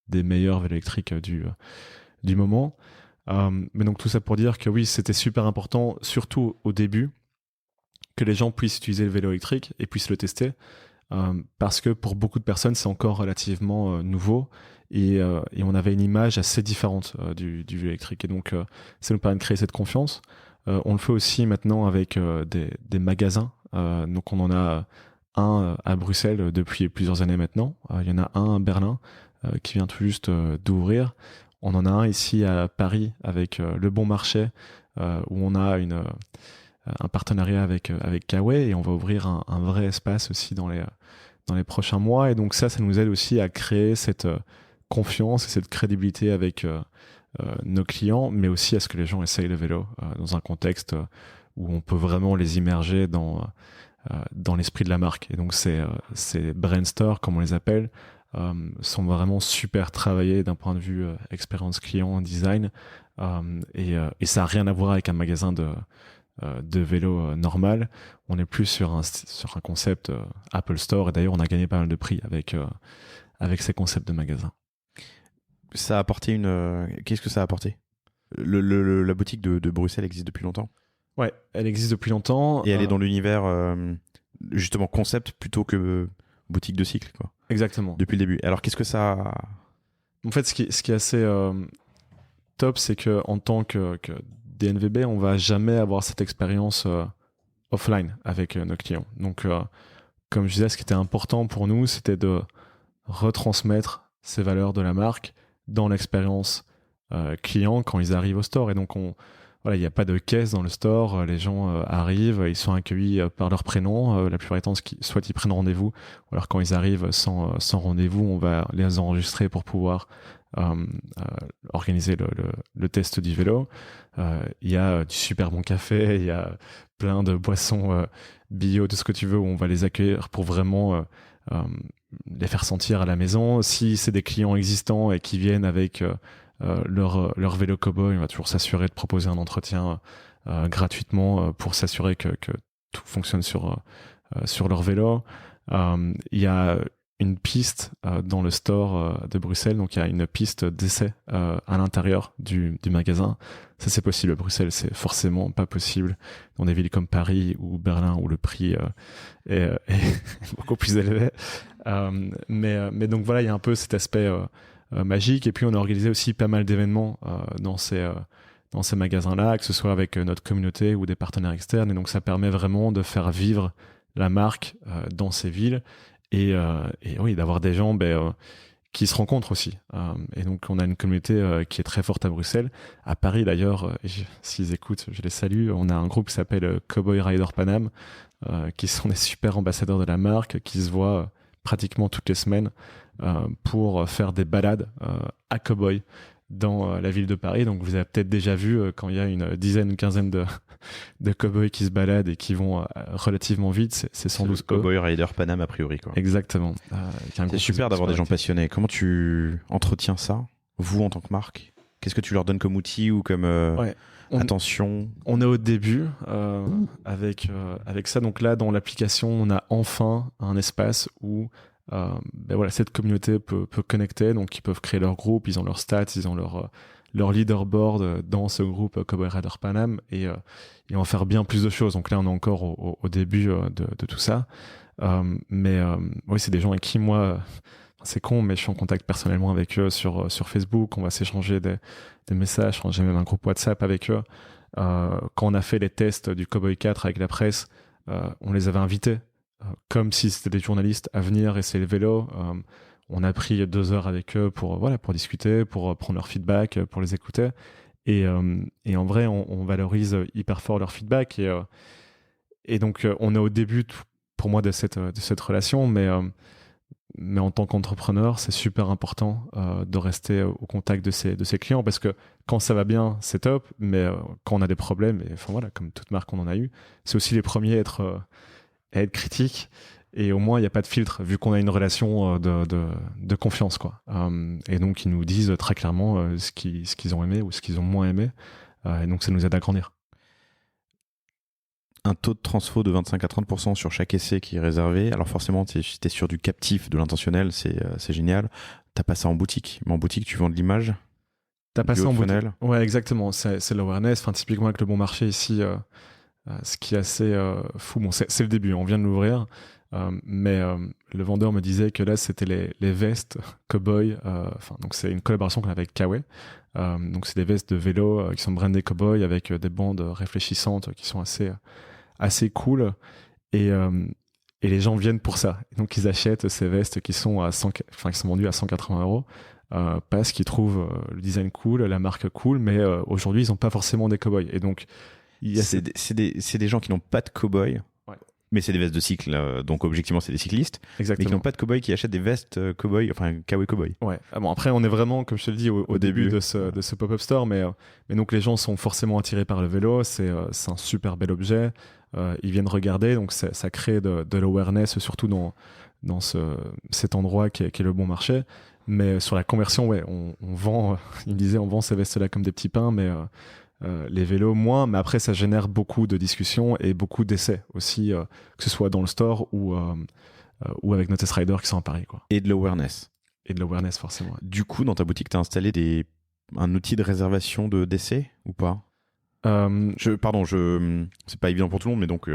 des meilleurs vélos électriques du moment. Mais donc tout ça pour dire que oui, c'était super important, surtout au début, que les gens puissent utiliser le vélo électrique et puissent le tester. Parce que pour beaucoup de personnes, c'est encore relativement nouveau et on avait une image assez différente du vélo électrique. Et donc, ça nous permet de créer cette confiance. On le fait aussi maintenant avec des magasins. Donc, on en a un à Bruxelles depuis plusieurs années maintenant. Il y en a un à Berlin qui vient tout juste d'ouvrir. On en a un ici à Paris avec Le Bon Marché où on a un partenariat avec Kawaii et on va ouvrir un vrai espace aussi dans les prochains mois. Et donc ça nous aide aussi à créer cette confiance et cette crédibilité avec nos clients, mais aussi à ce que les gens essayent le vélo dans un contexte où on peut vraiment les immerger dans l'esprit de la marque. Et donc ces brand stores, comme on les appelle, sont vraiment super travaillés d'un point de vue expérience client, design, et ça n'a rien à voir avec un magasin de vélo normal. On est plus sur un concept Apple Store, et d'ailleurs on a gagné pas mal de prix avec ces concepts de magasins. Ça a apporté qu'est-ce que ça a apporté? La boutique de Bruxelles existe depuis longtemps? Ouais, elle existe depuis longtemps. Et elle est dans l'univers justement concept plutôt que boutique de cycle, quoi. Exactement. Depuis le début. Alors qu'est-ce que ça... En fait, ce qui est assez top, c'est que en tant que DNVB, on va jamais avoir cette expérience offline avec nos clients. Donc, comme je disais, ce qui était important pour nous, c'était de retransmettre ces valeurs de la marque dans l'expérience client quand ils arrivent au store. Et donc, il n'y a pas de caisse dans le store. Les gens arrivent, ils sont accueillis par leur prénom. La plupart du temps, soit ils prennent rendez-vous, ou alors quand ils arrivent sans rendez-vous, on va les enregistrer pour pouvoir organiser le test du vélo. Il y a du super bon café, il y a plein de boissons bio, tout ce que tu veux, où on va les accueillir pour vraiment les faire sentir à la maison. Si c'est des clients existants et qui viennent avec leur vélo cowboy, on va toujours s'assurer de proposer un entretien gratuitement pour s'assurer que tout fonctionne sur leur vélo. Il y a une piste dans le store de Bruxelles, donc il y a une piste d'essai à l'intérieur du magasin. Ça, c'est possible à Bruxelles, c'est forcément pas possible dans des villes comme Paris ou Berlin où le prix est beaucoup plus élevé. Mais donc voilà, il y a un peu cet aspect magique. Et puis on a organisé aussi pas mal d'événements dans ces magasins-là, que ce soit avec notre communauté ou des partenaires externes. Et donc ça permet vraiment de faire vivre la marque dans ces villes. Et oui, d'avoir des gens qui se rencontrent aussi. Et donc, on a une communauté qui est très forte à Bruxelles. À Paris, d'ailleurs, s'ils écoutent, je les salue. On a un groupe qui s'appelle Cowboy Rider Paname, qui sont des super ambassadeurs de la marque, qui se voient pratiquement toutes les semaines pour faire des balades à Cowboy dans la ville de Paris. Donc, vous avez peut-être déjà vu quand il y a une dizaine, une quinzaine de cowboys qui se baladent et qui vont relativement vite, c'est sans doute Cowboy Rider Paname a priori, quoi. Exactement. C'est super d'avoir des gens passionnés. Comment tu entretiens ça, vous en tant que marque? Qu'est-ce que tu leur donnes comme outil ou comme attention? On est au début avec ça. Donc là, dans l'application, on a enfin un espace où cette communauté peut connecter. Donc ils peuvent créer leur groupe, ils ont leurs stats, ils ont leur leaderboard dans ce groupe Cowboy Rider Paname et en faire bien plus de choses. Donc là, on est encore au début de tout ça. Mais oui, c'est des gens avec qui moi, c'est con, mais je suis en contact personnellement avec eux sur Facebook. On va s'échanger des messages. J'ai même un groupe WhatsApp avec eux. Quand on a fait les tests du Cowboy 4 avec la presse, on les avait invités comme si c'était des journalistes à venir essayer le vélo. On a pris 2 heures avec eux pour discuter, pour prendre leur feedback, pour les écouter. Et en vrai, on valorise hyper fort leur feedback. Et donc, on est au début, pour moi, de cette relation. Mais en tant qu'entrepreneur, c'est super important de rester au contact de ses clients, parce que quand ça va bien, c'est top. Mais quand on a des problèmes, et enfin voilà, comme toute marque, on en a eu, c'est aussi les premiers à être critiques. Et au moins, il n'y a pas de filtre, vu qu'on a une relation de confiance, quoi. Et donc, ils nous disent très clairement ce qu'ils ont aimé ou ce qu'ils ont moins aimé. Et donc, ça nous aide à grandir. Un taux de transfo de 25 à 30% sur chaque essai qui est réservé. Alors forcément, si tu es sur du captif, de l'intentionnel, c'est génial. Tu n'as pas ça en boutique. Mais en boutique, tu vends de l'image. Tu as pas ça en boutique. Ouais, exactement. C'est l'awareness. Enfin, typiquement, avec le bon marché ici, ce qui est assez fou. Bon, c'est le début, on vient de l'ouvrir. Mais le vendeur me disait que là c'était les vestes Cowboy, donc c'est une collaboration qu'on a avec Kawaii, donc c'est des vestes de vélo qui sont brandées Cowboy avec des bandes réfléchissantes qui sont assez cool, et les gens viennent pour ça, et donc ils achètent ces vestes qui sont qui sont vendues à 180 euros parce qu'ils trouvent le design cool, la marque cool, mais aujourd'hui ils n'ont pas forcément des Cowboy, et donc c'est des gens qui n'ont pas de Cowboy. Mais c'est des vestes de cycle, donc objectivement c'est des cyclistes. Exactement. Mais qui n'ont pas de cow-boy, qui achètent des vestes cow-boy, enfin Kawaii Cowboy. Ouais. Bon, après on est vraiment, comme je te le dis, au début de ce pop-up store, mais donc les gens sont forcément attirés par le vélo. C'est un super bel objet. Ils viennent regarder, donc ça crée de l'awareness, surtout dans cet endroit qui est le bon marché. Mais sur la conversion, ouais, on vend. Il me disait, on vend ces vestes-là comme des petits pains, mais les vélos moins, mais après ça génère beaucoup de discussions et beaucoup d'essais aussi, que ce soit dans le store ou avec nos test riders qui sont à Paris, quoi. Et de l'awareness. Et de l'awareness, forcément. Ouais. Du coup, dans ta boutique, tu as installé un outil de réservation d'essais ou pas? C'est pas évident pour tout le monde, mais donc,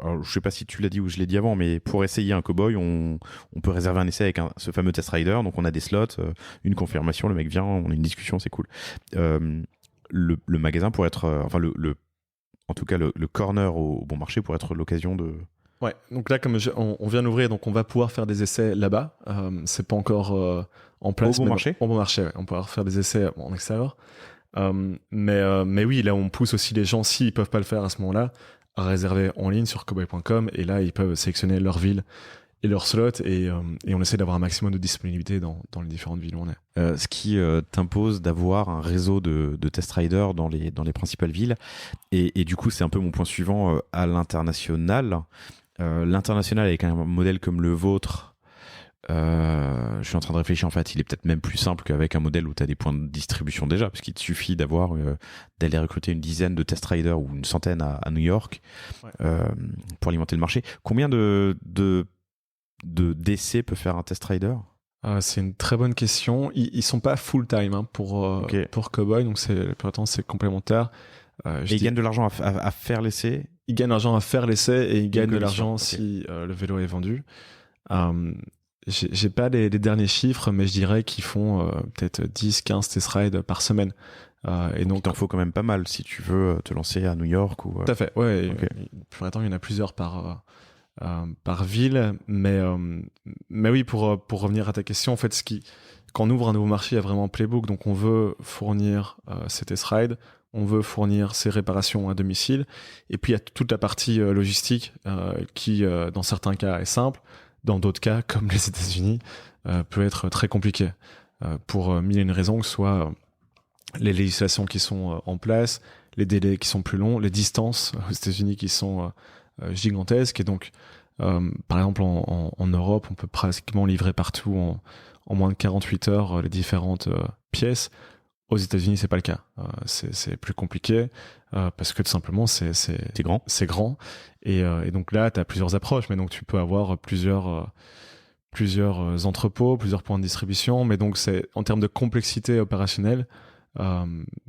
alors, je sais pas si tu l'as dit ou je l'ai dit avant, mais pour essayer un Cowboy, on peut réserver un essai avec ce fameux test rider. Donc on a des slots, une confirmation, le mec vient, on a une discussion, c'est cool. Le magasin pourrait être, en tout cas le corner au bon marché pourrait être l'occasion de... Ouais, donc là comme on vient d'ouvrir, donc on va pouvoir faire des essais là-bas. C'est pas encore en place. Au bon marché. Au bon marché, ouais. On pourra faire des essais en extérieur. Mais oui, là on pousse aussi les gens, s'ils peuvent pas le faire à ce moment-là, à réserver en ligne sur cowboy.com, et là ils peuvent sélectionner leur ville et leur slot, et on essaie d'avoir un maximum de disponibilité dans les différentes villes où on est. Ce qui t'impose d'avoir un réseau de test riders dans les principales villes, et du coup c'est un peu mon point suivant à l'international. L'international avec un modèle comme le vôtre, je suis en train de réfléchir, en fait il est peut-être même plus simple qu'avec un modèle où tu as des points de distribution déjà, parce qu'il te suffit d'aller recruter une dizaine de test riders ou une centaine à New York, ouais, pour alimenter le marché. Combien d'essais peut faire un test rider? C'est une très bonne question. Ils sont pas full time pour Cowboy, donc c'est complémentaire. Et ils gagnent de l'argent à faire l'essai. Ils gagnent de l'argent à faire l'essai, et ils gagnent de l'argent si le vélo est vendu. J'ai pas les derniers chiffres, mais je dirais qu'ils font peut-être 10-15 test rides par semaine. Et donc, il t'en faut quand même pas mal si tu veux te lancer à New York ou... Tout à fait, ouais. Okay. Pour l'instant, il y en a plusieurs par ville, mais oui, pour revenir à ta question, en fait, quand on ouvre un nouveau marché, il y a vraiment un playbook. Donc on veut fournir ces test rides, on veut fournir ces réparations à domicile, et puis il y a toute la partie logistique qui, dans certains cas, est simple, dans d'autres cas, comme les États-Unis, peut être très compliqué pour mille et une raisons, que ce soit les législations qui sont en place, les délais qui sont plus longs, les distances aux États-Unis qui sont gigantesques, et donc par exemple en Europe on peut pratiquement livrer partout en moins de 48 heures les différentes pièces. Aux États-Unis c'est pas le cas, c'est plus compliqué parce que tout simplement c'est grand, et donc là tu as plusieurs approches, mais donc tu peux avoir plusieurs entrepôts, plusieurs points de distribution, mais donc c'est en termes de complexité opérationnelle,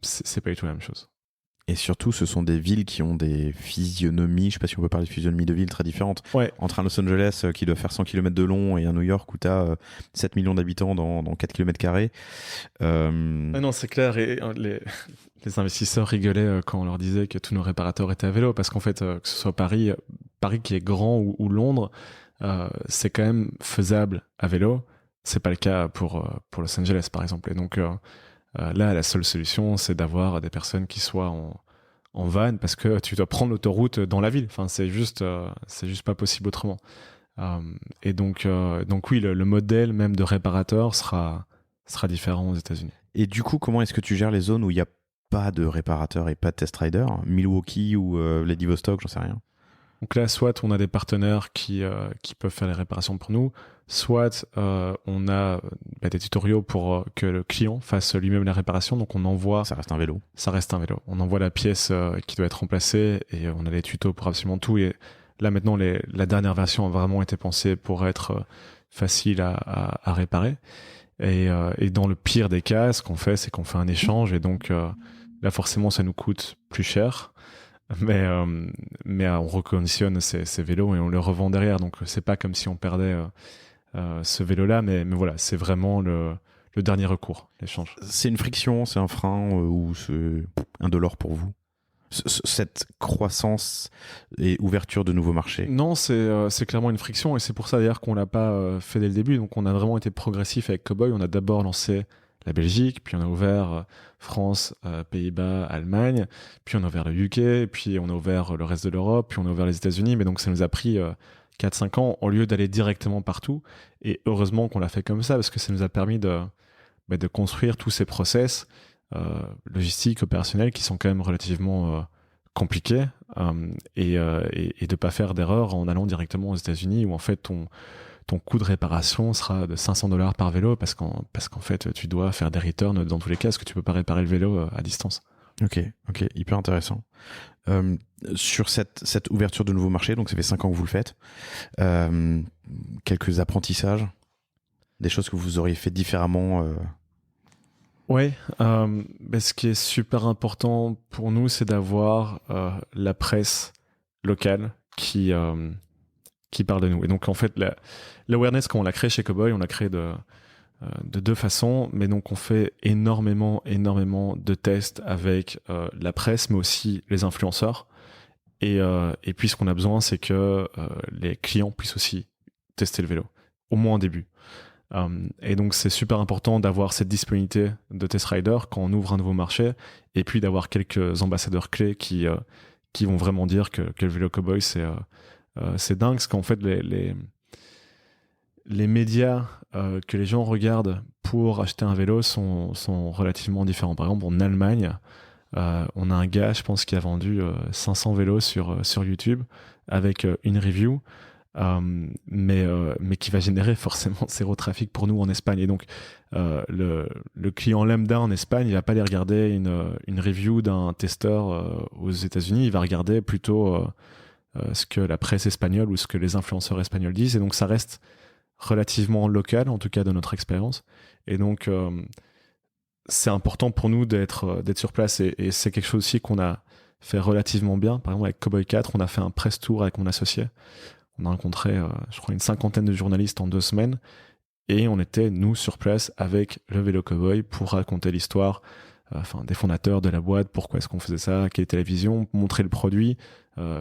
c'est pas du tout la même chose. Et surtout, ce sont des villes qui ont des physionomies, je ne sais pas si on peut parler de physionomie de villes très différentes, Ouais. entre un Los Angeles qui doit faire 100 km de long et un New York où tu as 7 millions d'habitants dans 4 km². Ah non, c'est clair. Et les investisseurs rigolaient quand on leur disait que tous nos réparateurs étaient à vélo, parce qu'en fait, que ce soit Paris qui est grand ou Londres, c'est quand même faisable à vélo. C'est pas le cas pour Los Angeles, par exemple. Et donc là, la seule solution, c'est d'avoir des personnes qui soient en van, parce que tu dois prendre l'autoroute dans la ville. Enfin, c'est juste pas possible autrement. Et donc oui, le modèle même de réparateur sera différent aux États-Unis. Et du coup, comment est-ce que tu gères les zones où il n'y a pas de réparateur et pas de test rider, Milwaukee ou Vladivostok, j'en sais rien. Donc là, soit on a des partenaires qui peuvent faire les réparations pour nous, soit on a des tutoriaux pour que le client fasse lui-même la réparation. Donc on envoie... Ça reste un vélo. Ça reste un vélo. On envoie la pièce qui doit être remplacée et on a les tutos pour absolument tout. Et là maintenant, la dernière version a vraiment été pensée pour être facile à réparer. Et dans le pire des cas, ce qu'on fait, c'est qu'on fait un échange. Et donc là, forcément, ça nous coûte plus cher. Mais on reconditionne ces vélos et on les revend derrière. Donc c'est pas comme si on perdait ce vélo-là, mais voilà, c'est vraiment le dernier recours, l'échange. C'est une friction, c'est un frein ou c'est indolore pour vous, cette croissance et ouverture de nouveaux marchés? Non, c'est clairement une friction, et c'est pour ça d'ailleurs qu'on l'a pas fait dès le début. Donc on a vraiment été progressif avec Cowboy. On a d'abord lancé la Belgique, puis on a ouvert France, Pays-Bas, Allemagne, puis on a ouvert le UK, puis on a ouvert le reste de l'Europe, puis on a ouvert les États-Unis. Mais donc ça nous a pris 4-5 ans au lieu d'aller directement partout. Et heureusement qu'on l'a fait comme ça, parce que ça nous a permis de construire tous ces process logistiques, opérationnels, qui sont quand même relativement compliqués, et de pas faire d'erreur en allant directement aux États-Unis, où en fait ton coût de réparation sera de $500 par vélo, parce qu'en fait tu dois faire des returns dans tous les cas, parce que tu peux pas réparer le vélo à distance. Ok, hyper intéressant. Sur cette ouverture de nouveaux marchés, donc ça fait 5 ans que vous le faites, quelques apprentissages, des choses que vous auriez fait différemment? Ouais, ce qui est super important pour nous, c'est d'avoir la presse locale qui parle de nous. Et donc en fait, l'awareness, quand on l'a créé chez Cowboy, on l'a créé de deux façons, mais donc on fait énormément de tests avec la presse, mais aussi les influenceurs. Et puis ce qu'on a besoin, c'est que les clients puissent aussi tester le vélo, au moins au début. Et donc c'est super important d'avoir cette disponibilité de test rider quand on ouvre un nouveau marché, et puis d'avoir quelques ambassadeurs clés qui vont vraiment dire que le vélo Cowboy c'est dingue, parce qu'en fait les médias que les gens regardent pour acheter un vélo sont relativement différents. Par exemple, en Allemagne, on a un gars, je pense, qui a vendu 500 vélos sur YouTube avec une review, mais qui va générer forcément zéro trafic pour nous en Espagne. Et donc le client lambda en Espagne, il va pas aller regarder une review d'un testeur aux États-Unis, il va regarder plutôt ce que la presse espagnole ou ce que les influenceurs espagnols disent. Et donc ça reste relativement local, en tout cas de notre expérience. Et donc c'est important pour nous d'être sur place, et c'est quelque chose aussi qu'on a fait relativement bien. Par exemple, avec Cowboy 4, on a fait un press tour avec mon associé. On a rencontré, je crois, une 50aine de journalistes en 2 semaines, et on était, nous, sur place avec le vélo Cowboy pour raconter l'histoire des fondateurs de la boîte, pourquoi est-ce qu'on faisait ça, quelle était la vision, montrer le produit,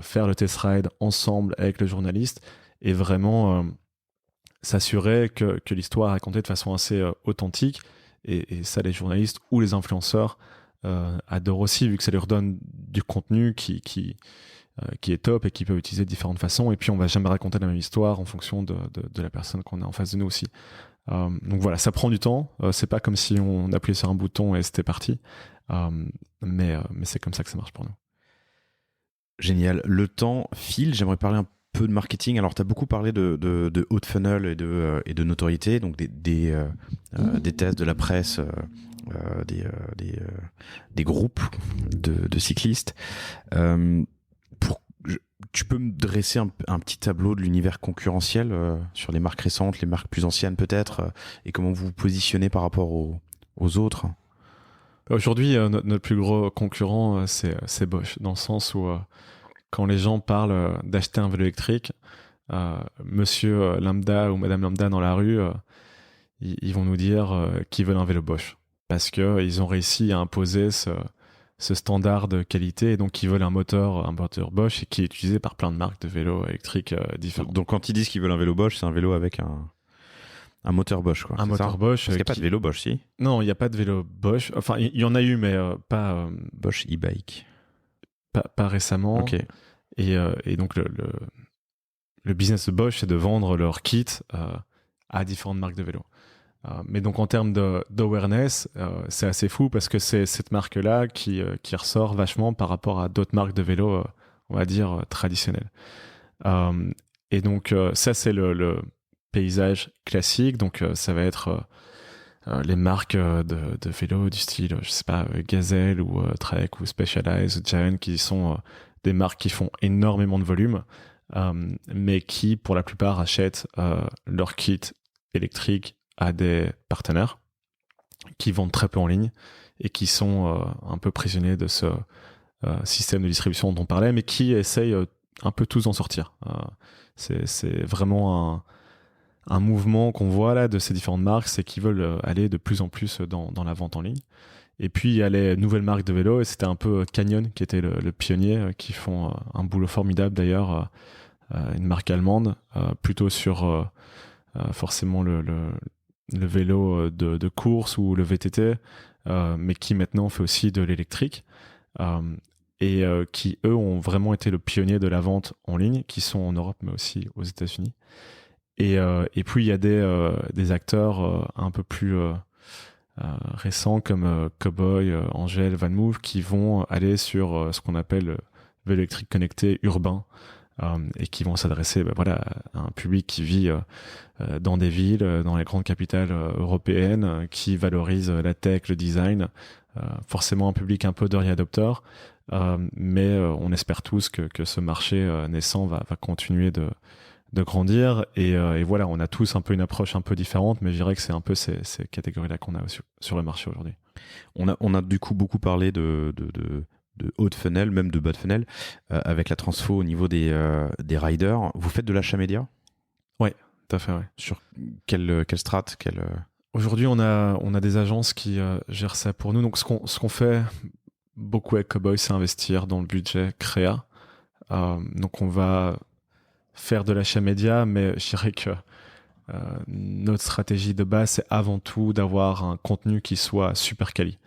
faire le test ride ensemble avec le journaliste, et vraiment s'assurer que l'histoire est racontée de façon assez authentique. Et ça, les journalistes ou les influenceurs adorent aussi, vu que ça leur donne du contenu qui est top et qui peut utiliser de différentes façons. Et puis on va jamais raconter la même histoire en fonction de la personne qu'on a en face de nous aussi. Donc voilà, ça prend du temps. C'est pas comme si on appuyait sur un bouton et c'était parti. Mais c'est comme ça que ça marche pour nous. Génial. Le temps file. J'aimerais parler un peu de marketing. Alors, tu as beaucoup parlé de haut de funnel et de notoriété, donc des tests de la presse, des groupes de cyclistes. Tu peux me dresser un petit tableau de l'univers concurrentiel sur les marques récentes, les marques plus anciennes peut-être, et comment vous vous positionnez par rapport aux autres? Aujourd'hui, notre plus gros concurrent, c'est Bosch, dans le sens où quand les gens parlent d'acheter un vélo électrique, monsieur lambda ou madame lambda dans la rue, ils vont nous dire qu'ils veulent un vélo Bosch. Parce qu'ils ont réussi à imposer ce standard de qualité, et donc ils veulent un moteur Bosch, et qui est utilisé par plein de marques de vélos électriques différentes. Donc quand ils disent qu'ils veulent un vélo Bosch, c'est un vélo avec un moteur Bosch, quoi. Un moteur Bosch. Parce qu'il n'y a pas de vélo Bosch, si. Non, il n'y a pas de vélo Bosch. Enfin, il y en a eu, mais pas... Bosch e-bike. Pas récemment. Ok. Et donc le business de Bosch, c'est de vendre leur kit à différentes marques de vélos. Mais donc en termes d'awareness, c'est assez fou, parce que c'est cette marque-là qui ressort vachement par rapport à d'autres marques de vélos, on va dire, traditionnelles. Et donc ça, c'est le paysage classique. Donc ça va être les marques de vélos du style, je sais pas, Gazelle ou Trek ou Specialized ou Giant, qui sont des marques qui font énormément de volume, mais qui pour la plupart achètent leur kit électrique à des partenaires qui vendent très peu en ligne et qui sont un peu prisonniers de ce système de distribution dont on parlait, mais qui essayent un peu tous d'en sortir. C'est vraiment un mouvement qu'on voit là de ces différentes marques, c'est qu'ils veulent aller de plus en plus dans la vente en ligne. Et puis il y a les nouvelles marques de vélos, et c'était un peu Canyon qui était le pionnier, qui font un boulot formidable d'ailleurs, une marque allemande, plutôt sur forcément le vélo de course ou le VTT, mais qui maintenant fait aussi de l'électrique, et qui eux ont vraiment été le pionnier de la vente en ligne, qui sont en Europe mais aussi aux États-Unis. Et puis il y a des acteurs un peu plus récents comme Cowboy, Angel, VanMoof, qui vont aller sur ce qu'on appelle le vélo électrique connecté urbain, et qui vont s'adresser à un public qui vit dans des villes, dans les grandes capitales européennes, qui valorise la tech, le design, forcément un public un peu d'early adopter, mais on espère tous que ce marché naissant va continuer de grandir, et voilà, on a tous un peu une approche un peu différente, mais je dirais que c'est un peu ces catégories-là qu'on a sur le marché aujourd'hui. On a du coup beaucoup parlé de haut de funnel, même de bas de funnel, avec la transfo au niveau des riders. Vous faites de l'achat média ? Ouais, tout à fait, ouais. Sur quelle strat, Aujourd'hui, on a des agences qui gèrent ça pour nous. Donc ce qu'on fait beaucoup avec Cowboy, c'est investir dans le budget créa. Donc on va faire de l'achat média, mais je dirais que notre stratégie de base, c'est avant tout d'avoir un contenu qui soit super quali.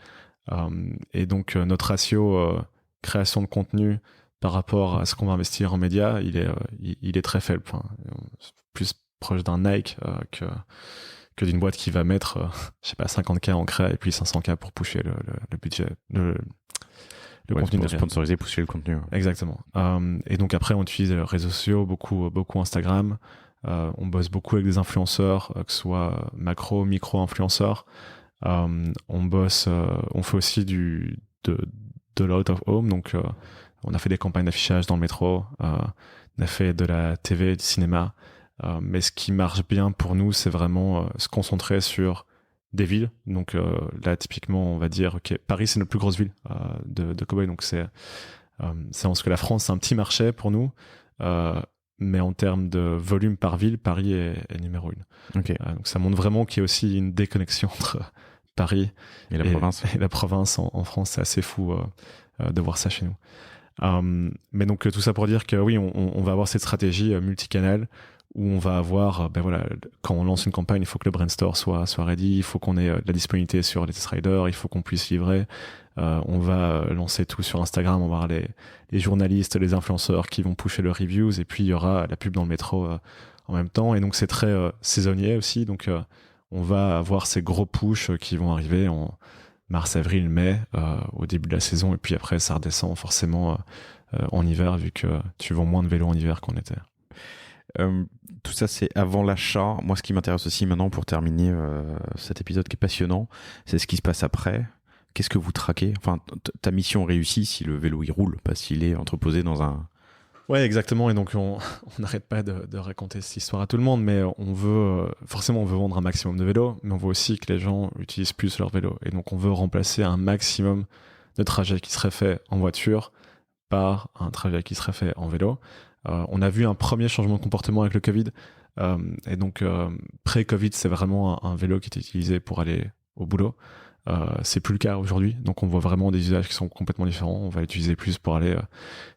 Et donc notre ratio création de contenu par rapport à ce qu'on va investir en médias, il est très faible. Enfin, plus proche d'un Nike que d'une boîte qui va mettre je sais pas 50K en créa et puis 500K pour pusher le budget, le contenu pour sponsoriser, pousser le contenu. Exactement. Et donc après, on utilise les réseaux sociaux, beaucoup Instagram. On bosse beaucoup avec des influenceurs, que ce soit macro, micro influenceurs. On fait aussi de l'out of home. Donc on a fait des campagnes d'affichage dans le métro. On a fait de la TV, du cinéma. Mais ce qui marche bien pour nous, c'est vraiment se concentrer sur des villes. Donc là, typiquement, on va dire que Paris, c'est notre plus grosse ville de Cowboy. Donc c'est parce que la France, c'est un petit marché pour nous. Mais en termes de volume par ville, Paris est numéro 1. Okay. Donc ça montre vraiment qu'il y a aussi une déconnexion entre Paris et la province. Et la province en France. C'est assez fou de voir ça chez nous. Mais donc tout ça pour dire que oui, on va avoir cette stratégie multicanale, où on va avoir, quand on lance une campagne, il faut que le brand store soit ready, il faut qu'on ait de la disponibilité sur les test riders, il faut qu'on puisse livrer. On va lancer tout sur Instagram, on va avoir les journalistes, les influenceurs qui vont pusher leurs reviews, et puis il y aura la pub dans le métro en même temps. Et donc c'est très saisonnier aussi, donc on va avoir ces gros pushs qui vont arriver en mars, avril, mai, au début de la saison, et puis après ça redescend forcément en hiver, vu que tu vends moins de vélos en hiver qu'en été. Tout ça, c'est avant l'achat. Moi, ce qui m'intéresse aussi maintenant, pour terminer cet épisode qui est passionnant, c'est ce qui se passe après. Qu'est-ce que vous traquez ? Enfin, ta mission réussit si le vélo il roule, pas s'il est entreposé dans un Ouais, exactement. Et donc, on n'arrête pas de raconter cette histoire à tout le monde, mais forcément, on veut vendre un maximum de vélos, mais on veut aussi que les gens utilisent plus leur vélo. Et donc, on veut remplacer un maximum de trajets qui seraient faits en voiture par un trajet qui serait fait en vélo. On a vu un premier changement de comportement avec le Covid. Et donc, pré-Covid, c'est vraiment un vélo qui était utilisé pour aller au boulot. C'est plus le cas aujourd'hui, donc on voit vraiment des usages qui sont complètement différents. On va l'utiliser plus pour aller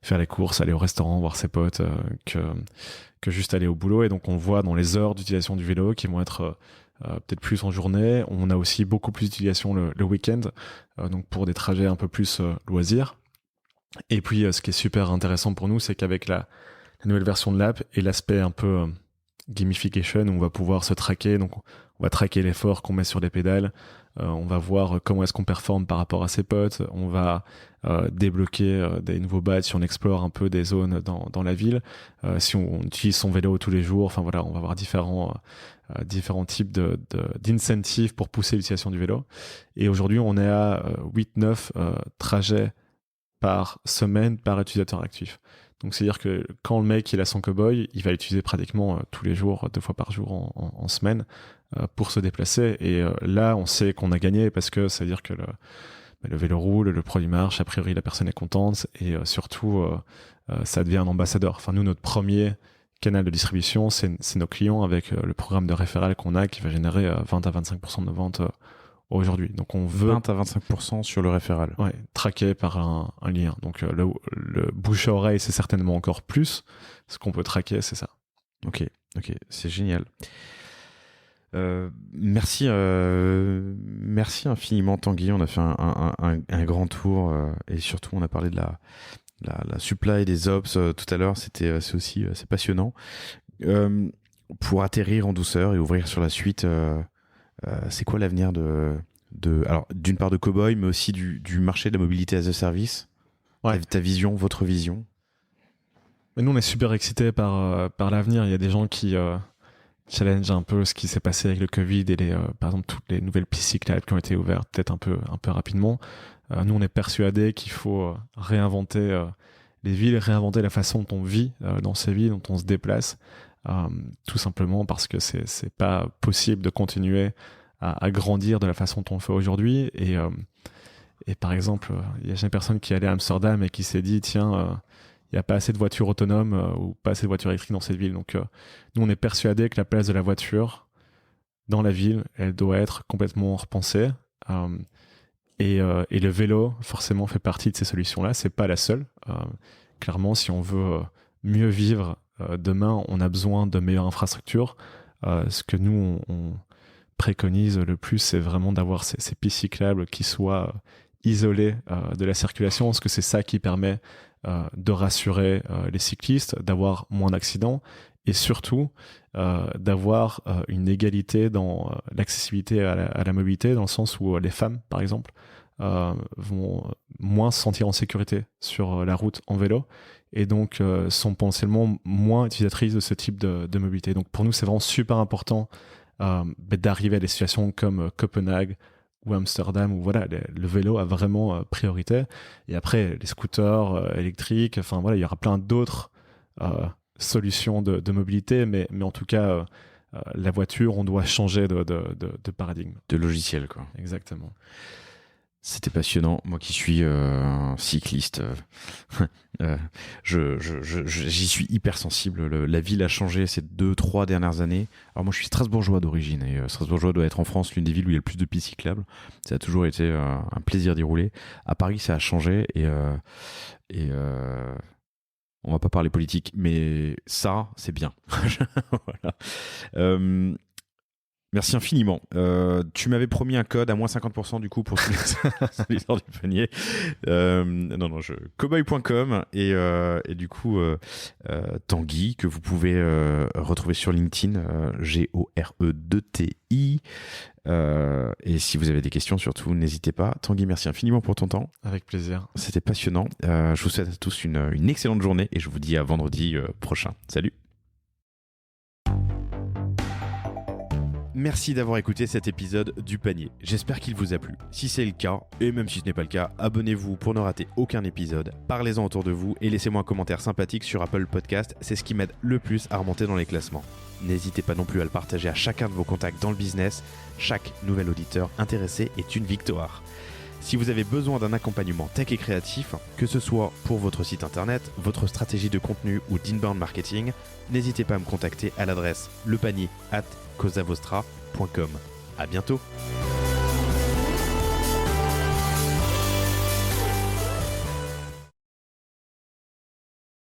faire les courses, aller au restaurant, voir ses potes, que juste aller au boulot. Et donc on voit dans les heures d'utilisation du vélo qui vont être peut-être plus en journée. On a aussi beaucoup plus d'utilisation le week-end, donc pour des trajets un peu plus loisirs. Et puis ce qui est super intéressant pour nous, c'est qu'avec la nouvelle version de l'app et l'aspect un peu gamification, où on va pouvoir se traquer, donc on va traquer l'effort qu'on met sur les pédales, on va voir comment est-ce qu'on performe par rapport à ses potes, on va débloquer des nouveaux badges si on explore un peu des zones dans la ville, si on utilise son vélo tous les jours, enfin voilà, on va avoir différents types d'incentives pour pousser l'utilisation du vélo. Et aujourd'hui, on est à 8-9 trajets par semaine par utilisateur actif. Donc c'est-à-dire que quand le mec il a son cowboy, il va l'utiliser pratiquement tous les jours, 2 fois par jour en semaine pour se déplacer. Et là, on sait qu'on a gagné parce que ça veut dire que le vélo roule, le produit marche, a priori la personne est contente et surtout ça devient un ambassadeur. Enfin nous, notre premier canal de distribution, c'est nos clients avec le programme de référal qu'on a qui va générer 20 à 25% de nos ventes aujourd'hui. Donc on veut 20 à 25% sur le référal. Ouais, traqué par un lien. Donc le bouche à oreille, c'est certainement encore plus. Ce qu'on peut traquer, c'est ça. Ok, c'est génial. Merci infiniment Tanguy. On a fait un grand tour et surtout on a parlé de la supply des ops tout à l'heure. C'est passionnant. Pour atterrir en douceur et ouvrir sur la suite. C'est quoi l'avenir alors d'une part de Cowboy, mais aussi du marché de la mobilité as a service? Ouais. Ta vision, votre vision? Mais nous, on est super excités par l'avenir. Il y a des gens qui challenge un peu ce qui s'est passé avec le Covid et par exemple toutes les nouvelles pistes cyclables qui ont été ouvertes peut-être un peu rapidement. Nous, on est persuadés qu'il faut réinventer les villes, réinventer la façon dont on vit dans ces villes, dont on se déplace. Tout simplement parce que c'est pas possible de continuer à grandir de la façon dont on le fait aujourd'hui. Et par exemple, il y a jamais personne qui est allé à Amsterdam et qui s'est dit tiens, il n'y a pas assez de voitures autonomes ou pas assez de voitures électriques dans cette ville. Donc nous, on est persuadés que la place de la voiture dans la ville, elle doit être complètement repensée. Et le vélo, forcément, fait partie de ces solutions-là. C'est pas la seule. Clairement, si on veut mieux vivre demain, on a besoin de meilleures infrastructures. Ce que nous, on préconise le plus, c'est vraiment d'avoir ces pistes cyclables qui soient isolées de la circulation, parce que c'est ça qui permet de rassurer les cyclistes, d'avoir moins d'accidents et surtout d'avoir une égalité dans l'accessibilité à la mobilité, dans le sens où les femmes, par exemple, vont moins se sentir en sécurité sur la route en vélo et donc sont potentiellement moins utilisatrices de ce type de mobilité. Donc pour nous, c'est vraiment super important d'arriver à des situations comme Copenhague ou Amsterdam où voilà, le vélo a vraiment priorité. Et après, les scooters électriques, enfin voilà, il y aura plein d'autres solutions de mobilité, mais en tout cas, la voiture, on doit changer de paradigme. De logiciel, quoi. Exactement. C'était passionnant. Moi qui suis un cycliste, j'y suis hyper sensible. La ville a changé ces 2-3 dernières années. Alors moi je suis strasbourgeois d'origine et Strasbourgeois doit être en France l'une des villes où il y a le plus de pistes cyclables. Ça a toujours été un plaisir d'y rouler. À Paris ça a changé et on va pas parler politique, mais ça c'est bien. Voilà. Merci infiniment. Tu m'avais promis un code à moins 50% du coup pour tous les heures du panier. Cowboy.com et du coup Tanguy que vous pouvez retrouver sur LinkedIn, G-O-R-E-2-T-I. Et si vous avez des questions surtout, n'hésitez pas. Tanguy, merci infiniment pour ton temps. Avec plaisir. C'était passionnant. Je vous souhaite à tous une excellente journée et je vous dis à vendredi prochain. Salut. merci d'avoir écouté cet épisode du panier. J'espère qu'il vous a plu. Si c'est le cas, et même si ce n'est pas le cas, abonnez-vous pour ne rater aucun épisode. Parlez-en autour de vous et laissez-moi un commentaire sympathique sur Apple Podcast. C'est ce qui m'aide le plus à remonter dans les classements. N'hésitez pas non plus à le partager à chacun de vos contacts dans le business. Chaque nouvel auditeur intéressé est une victoire. Si vous avez besoin d'un accompagnement tech et créatif, que ce soit pour votre site internet, votre stratégie de contenu ou d'inbound marketing, n'hésitez pas à me contacter à l'adresse lepanier@causavostra.com. À bientôt.